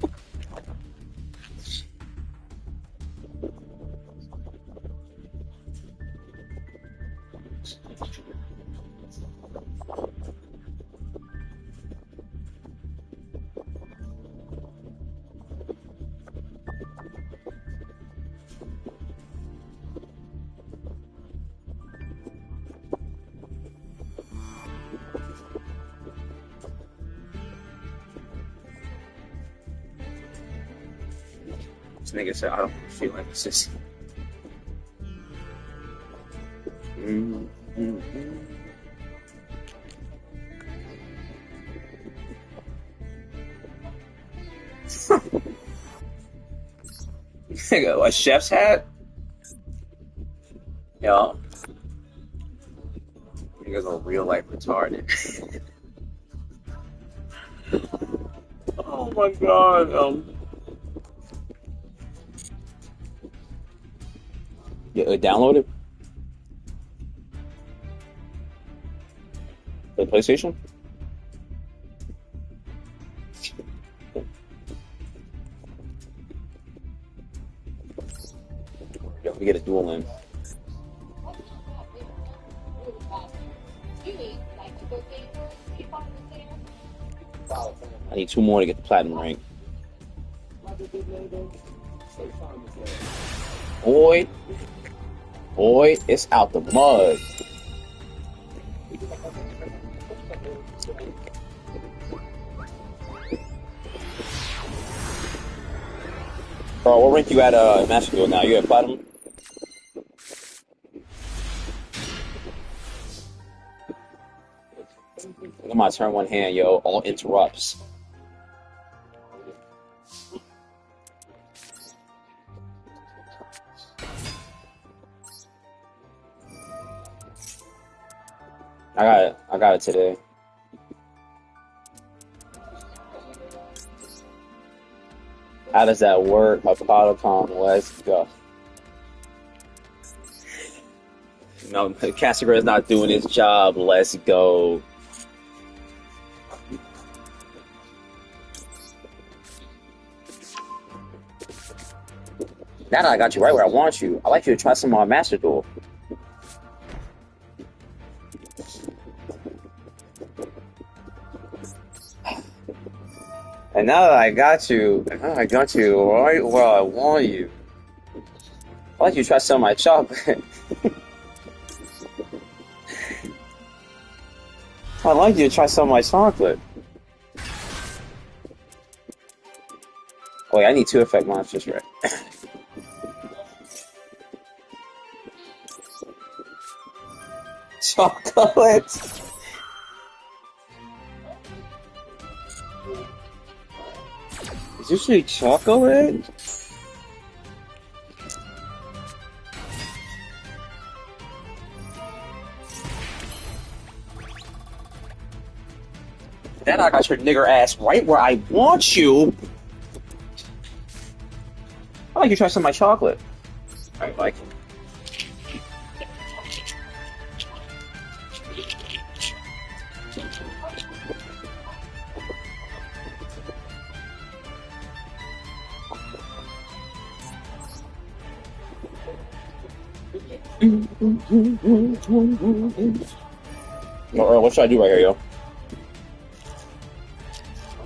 This nigga said, I don't feel like this is. Nigga, a chef's hat? Yo, niggas are real life retarded. Oh my god. Yeah, download it. The PlayStation? Yo, we get a dual in. I need 2 more to get the platinum rank. Boy, it's out the mud. Bro, what rank you at Master Duel now? You at platinum? Look at my turn one hand, yo. All interrupts. I got it today. How does that work? Hippopotamus, let's go. No, Cassiger is not doing his job. Let's go. Now that I got you right where I want you, I'd like you to try some more Master Duel. And now that I got you right where I want you, I'd like you to try some of my chocolate. I'd like you to try some of my chocolate. Oh, wait, I need two effect monsters, right? Chocolate! Is this really chocolate? Then I got your nigger ass right where I want you. I'd like you to try some of my chocolate. Alright, Mike. What should I do right here, yo?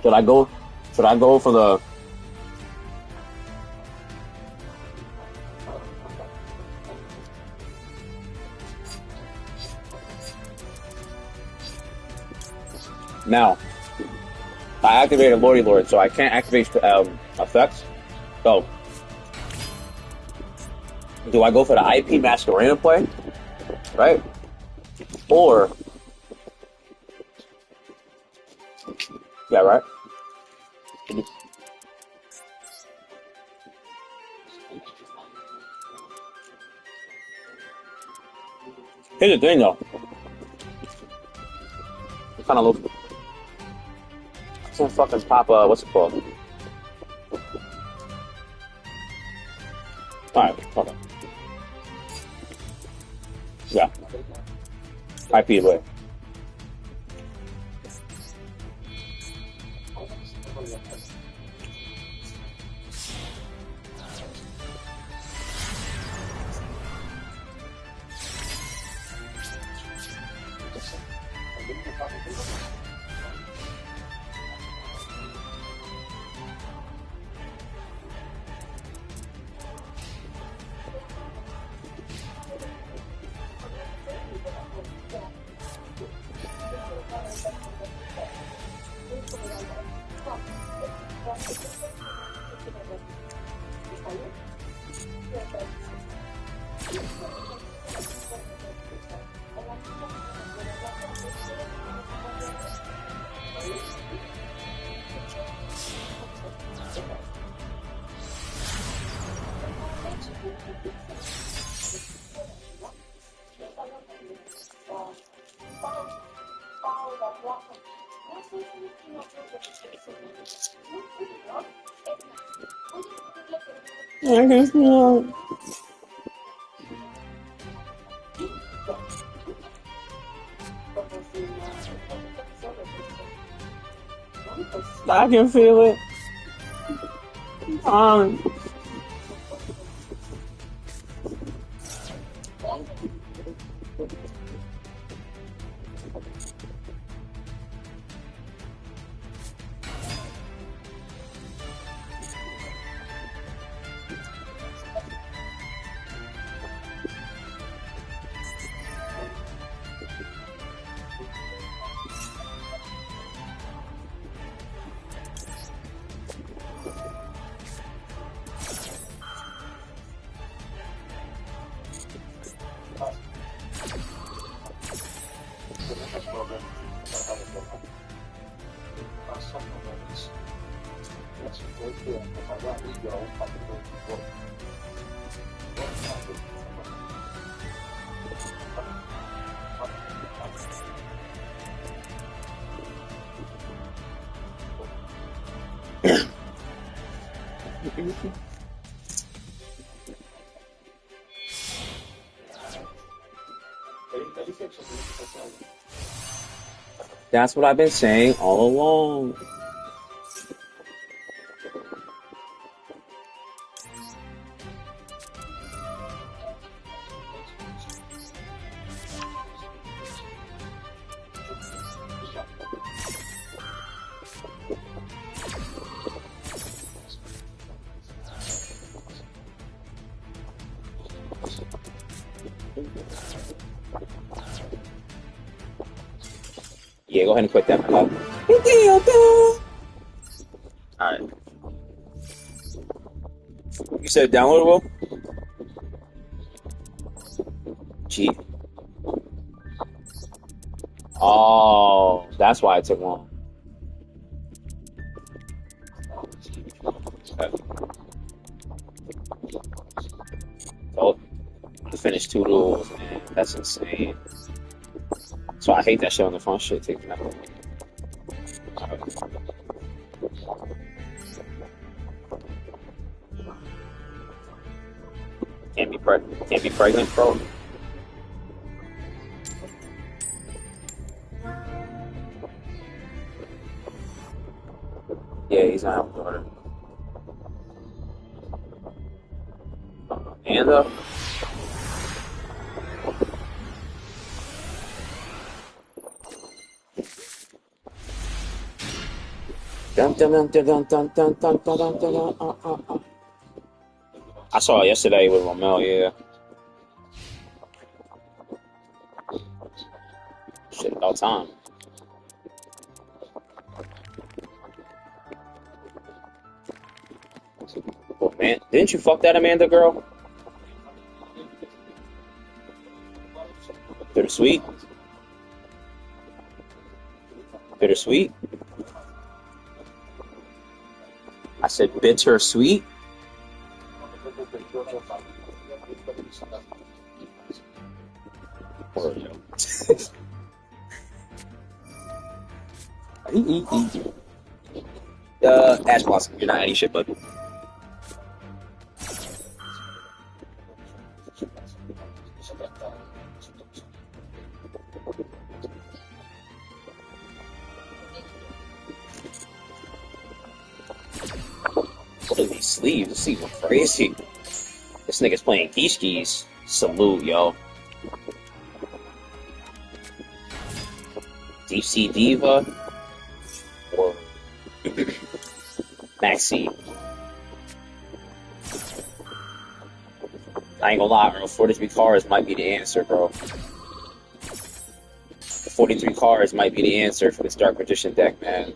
Should I go? Should I go for the? Now, I activated Lordy Lord, so I can't activate effects. So, do I go for the IP Masquerade play, right? Or, yeah, right? Here's the thing, though. It kind of looks. It's gonna fucking pop. What's it called? All right, okay. Yeah. IP way. I can feel it. I can feel it. That's what I've been saying all along. Yeah, go ahead and quit that, man. Alright. You said downloadable? Gee. Oh, that's why it took long. Okay. Oh, I finished two duels, man. That's insane. So I hate that shit on the phone. Shit takes me out. Can't be pregnant, bro. Yeah, he's not having a daughter. And dun dun dun dun dun dun dun dun dun dun dun I saw it yesterday with Romel, yeah. Shit, about time. Oh, man, didn't you fuck that Amanda girl? Bittersweet? Bittersweet? I said bittersweet? Ash Blossom, you're not any shit, bud. What are these sleeves? This sleeves are crazy. This nigga's playing Geesh. Salute, yo. Deep Sea Diva or Maxi. I ain't gonna lie, bro. 43 cards might be the answer, bro. 43 cards might be the answer for this Dark Magician deck, man.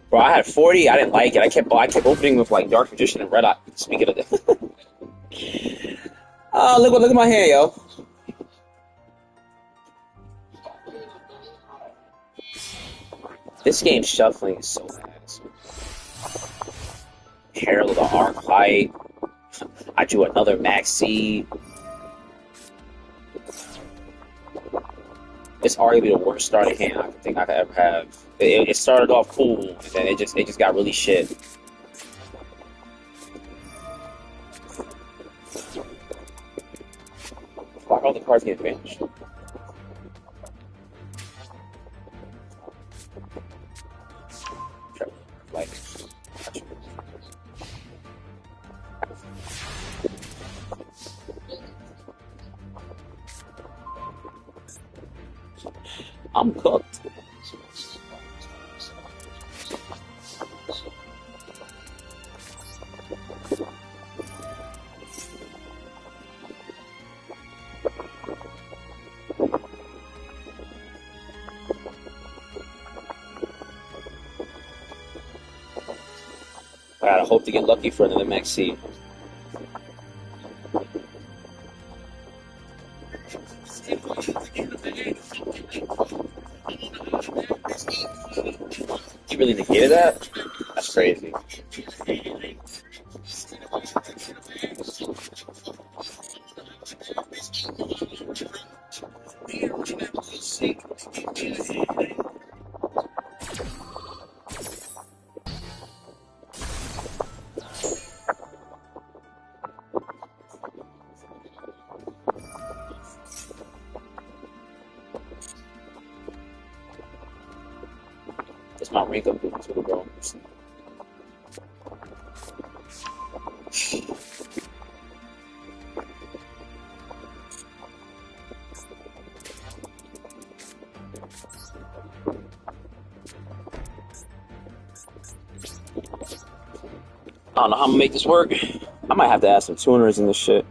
Bro, I had 40. I didn't like it. I kept opening with like Dark Magician and Red Eye. Speaking of that, oh, look at my hand, yo. This game shuffling is so ass. Herald of the Arclight. I drew another Maxi. It's arguably the worst starting hand I think I could ever have. It started off cool, and then it just got really shit. Fuck, all the cards get finished. Like, I'm cooked. I gotta hope to get lucky for another Maxi. You really negated that? That's crazy. It's my rank up too, bro. I don't know how I'm gonna make this work. I might have to add some tuners in this shit.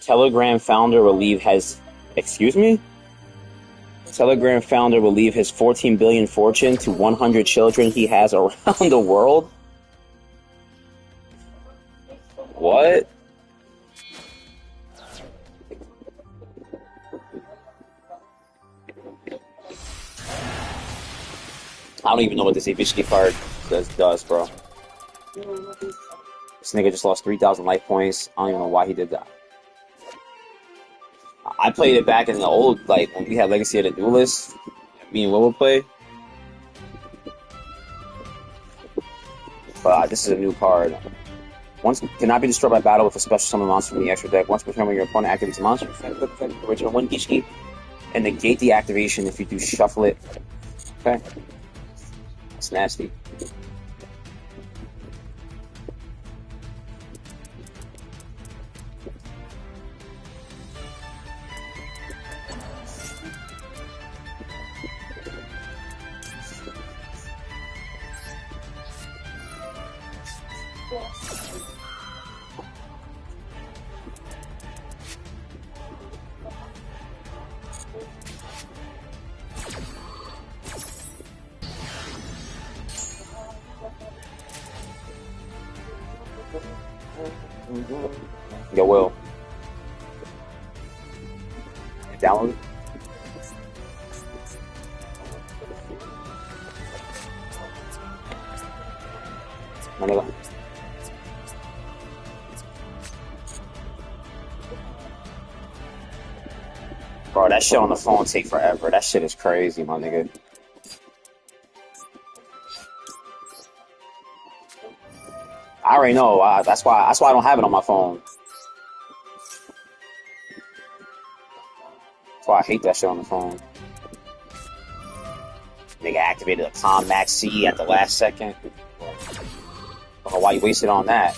Telegram founder will leave has, excuse me? Telegram founder will leave his 14 billion fortune to 100 children he has around the world? What? I don't even know what this Ibishki card does, bro. This nigga just lost 3,000 life points. I don't even know why he did that. I played it back in the old, like, when we had Legacy of the Duelist. Me and Will would play. But this is a new card. Once cannot be destroyed by battle with a special summon monster from the extra deck. Once per turn when your opponent activates a monster, original one Ishki, and negate the activation if you do shuffle it. Okay. That's nasty. Yo, Will. Download it. My nigga. Bro, that shit on the phone take forever. That shit is crazy, my nigga. I already know. That's why I don't have it on my phone. That's why I hate that shit on the phone. Nigga activated a Calm Max C at the last second. Oh, why you wasted on that?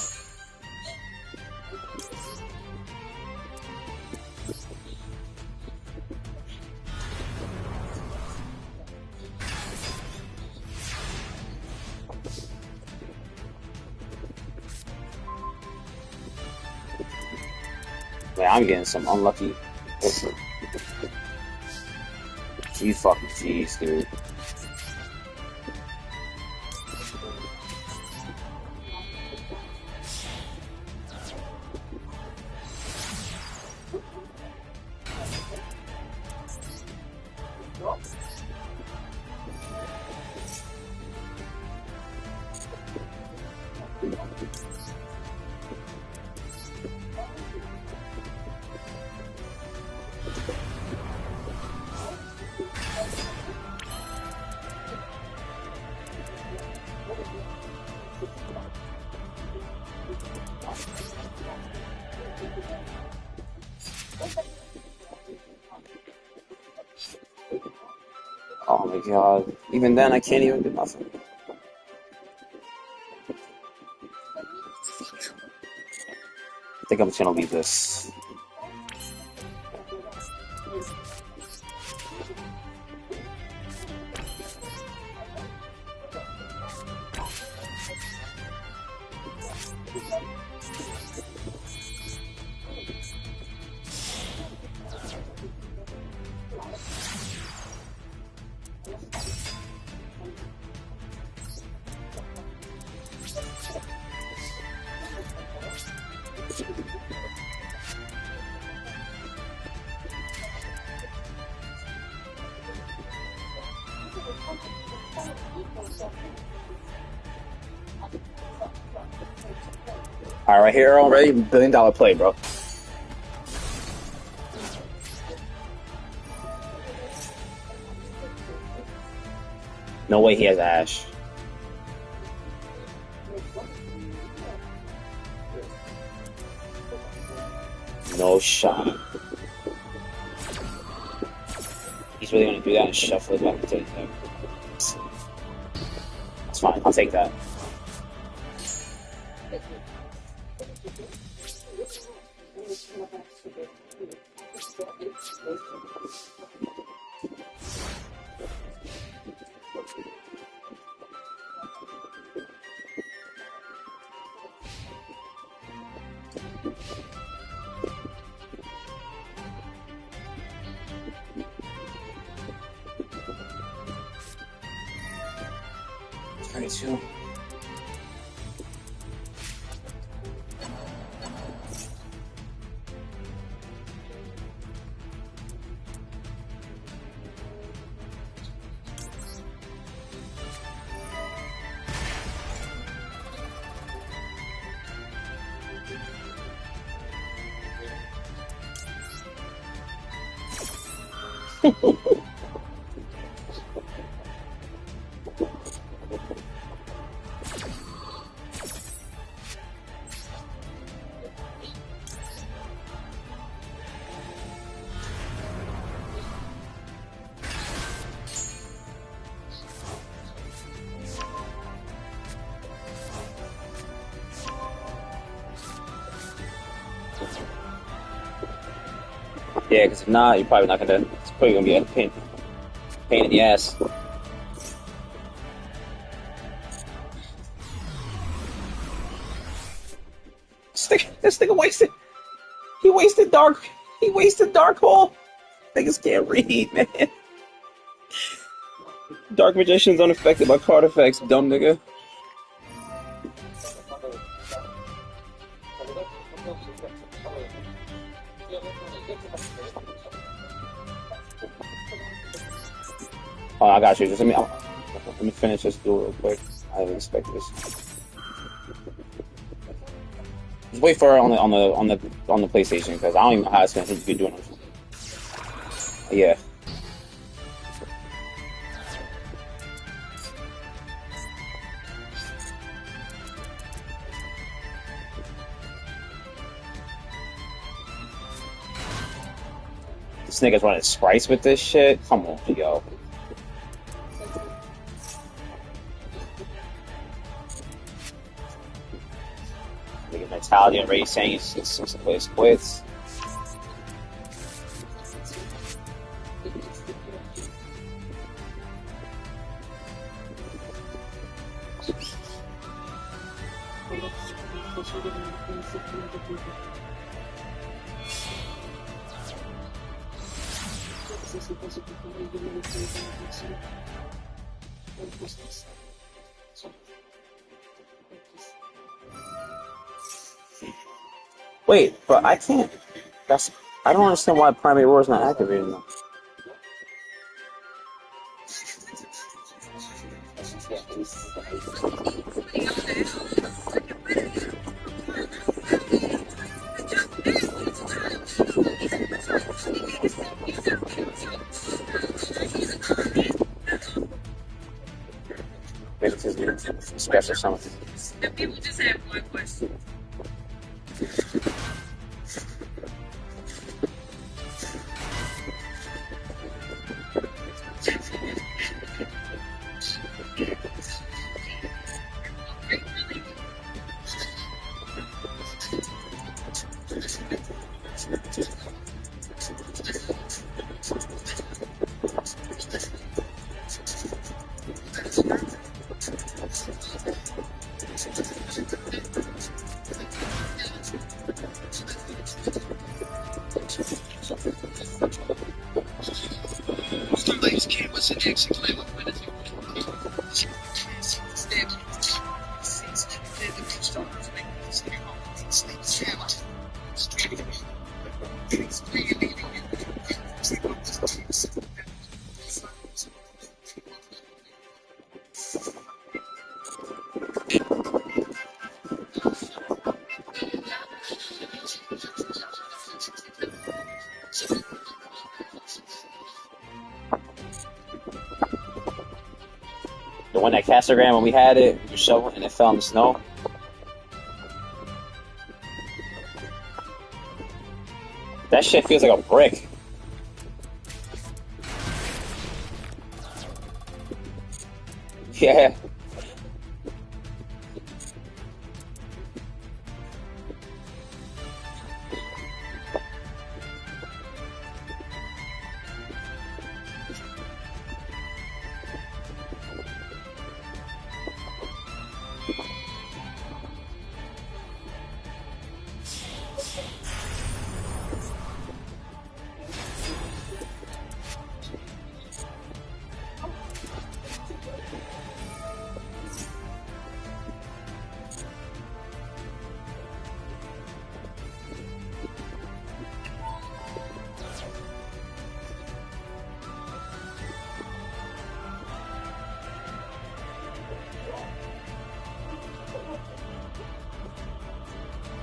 Man, I'm getting some unlucky. Gee fucking jeez, dude. Oh my god. Even then, I can't even do nothing. I think I'm just gonna leave this. Alright, right here already, $1 billion play, bro. No way he has Ash. No shot. He's really gonna do that and shuffle it back into his deck. fine. I'll take that. Too. Yeah, because if not, you're probably not gonna. It's probably gonna be a pain in the ass. This nigga wasted. He wasted dark. He wasted dark hole. Niggas can't read, man. Dark magician's unaffected by card effects, dumb nigga. Oh, I got you. Just let me finish this duel real quick. I didn't expect this. Just wait for her on the PlayStation because I don't even know how it's gonna be doing it. Yeah. This nigga's running sprites with this shit. Come on, yo. Nigga mentality already saying it's place quits. Wait, but I can't. I don't understand why Primate Roar is not activated now. Maybe it's special something. The people just have one question. The one that Castagram when we had it, we shoveled and it fell in the snow. That shit feels like a brick. Yeah.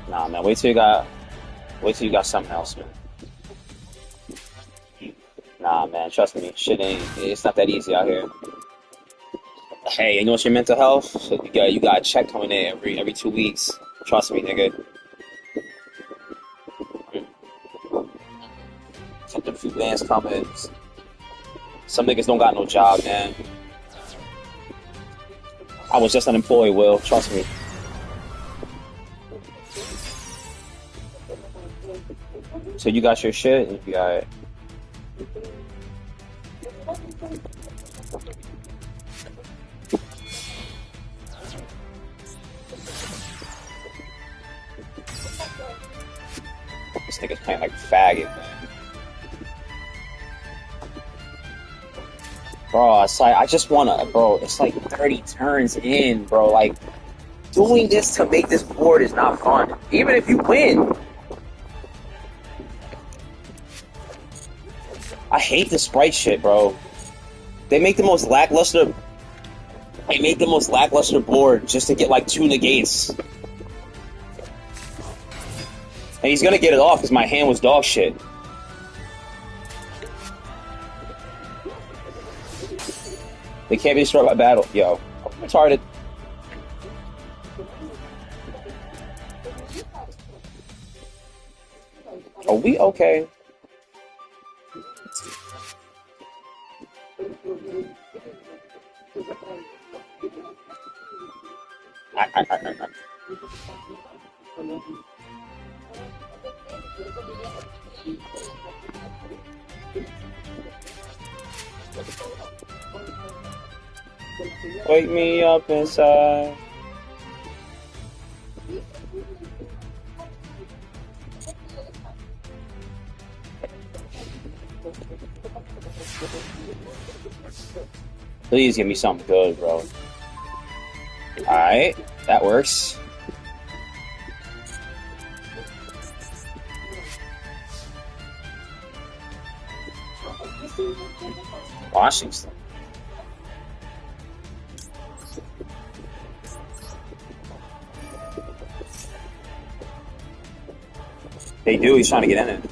Nah, man. Wait till you got something else, man. Nah, man. Trust me. Shit ain't. It's not that easy out here. Hey, you know what's your mental health? So you got a check coming in every 2 weeks. Trust me, nigga. Kept a few bands coming. Some niggas don't got no job, man. I was just unemployed, Will. Trust me. So you got your shit, and you got it. This nigga's playing like a faggot, man. Bro, it's like, I just wanna, bro, it's like 30 turns in, bro. Like, doing this to make this board is not fun. Even if you win. I hate the sprite shit, bro. They make the most lackluster board just to get like 2 negates. And he's gonna get it off because my hand was dog shit. They can't be destroyed by battle. Yo, I'm retarded. Are we okay? I. Wake me up inside. Please give me something good, bro. Alright, that works. Washington. They do, he's trying to get in it.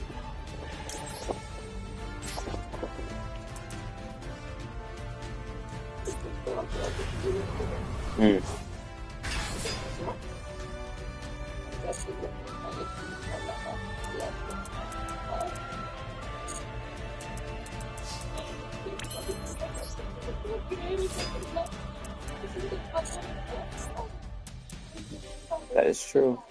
That is true.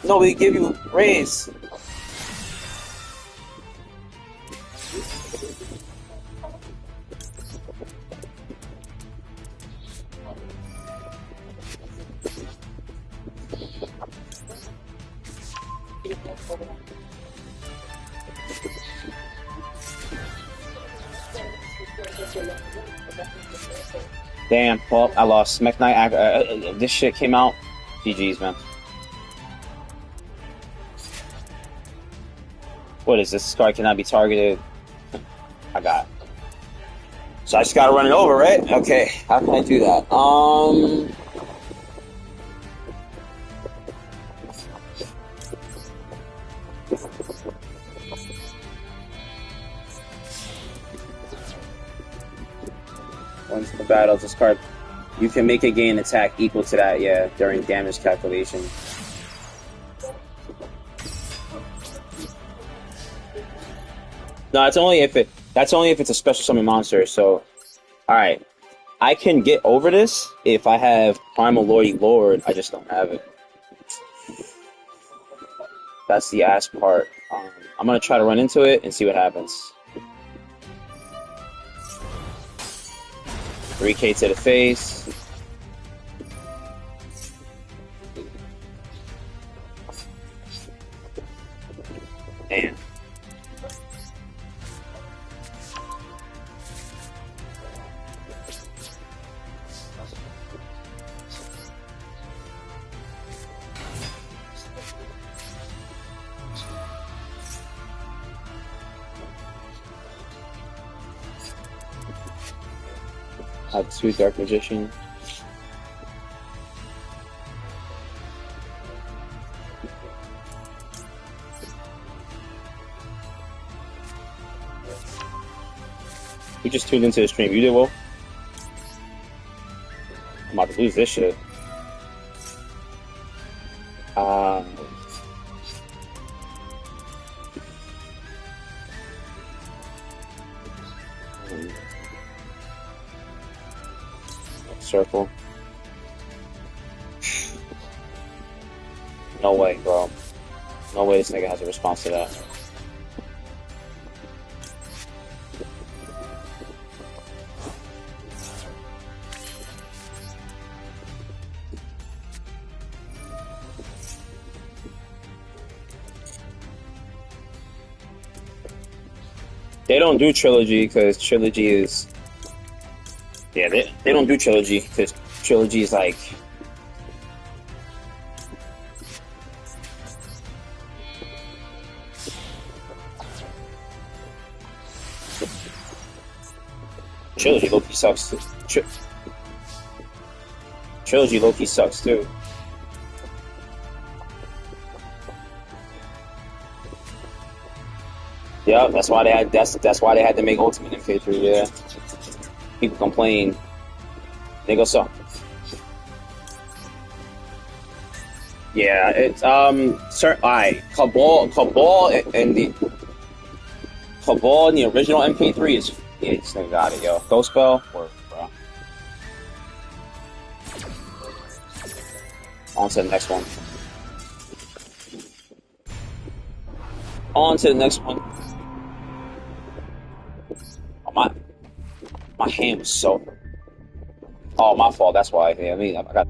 No, we give you a raise. Damn, well, I lost. Mech Knight, this shit came out. GG's, man. What is this? This card cannot be targeted. I got it. So I just gotta run it over, right? Okay, how can I do that? Once the battle, this card, you can make a gain attack equal to that, yeah, during damage calculation. No, that's only if it's a special summon monster. So, all right, I can get over this if I have Primal Lordy Lord. I just don't have it. That's the ass part. I'm gonna try to run into it and see what happens. 3K to the face. Damn. have 2 Dark Magician. We just tuned into the stream. You did well. I'm about to lose this shit. Circle. No way, bro. No way this nigga has a response to that. They don't do trilogy because trilogy is... Yeah, they don't do trilogy because trilogy is like... Trilogy low-key sucks too. Trilogy low-key sucks too. Yeah, that's why they had that's why they had to make Ultimate MK3. Yeah, people complain. Nigga suck. Yeah, it's alright. Cabal and the original MK3 is this nigga got it, yo. Ghost Spell, work, bro. On to the next one. On to the next one. Oh, my hand was so... Oh, my fault, that's why. Yeah, I mean, I got...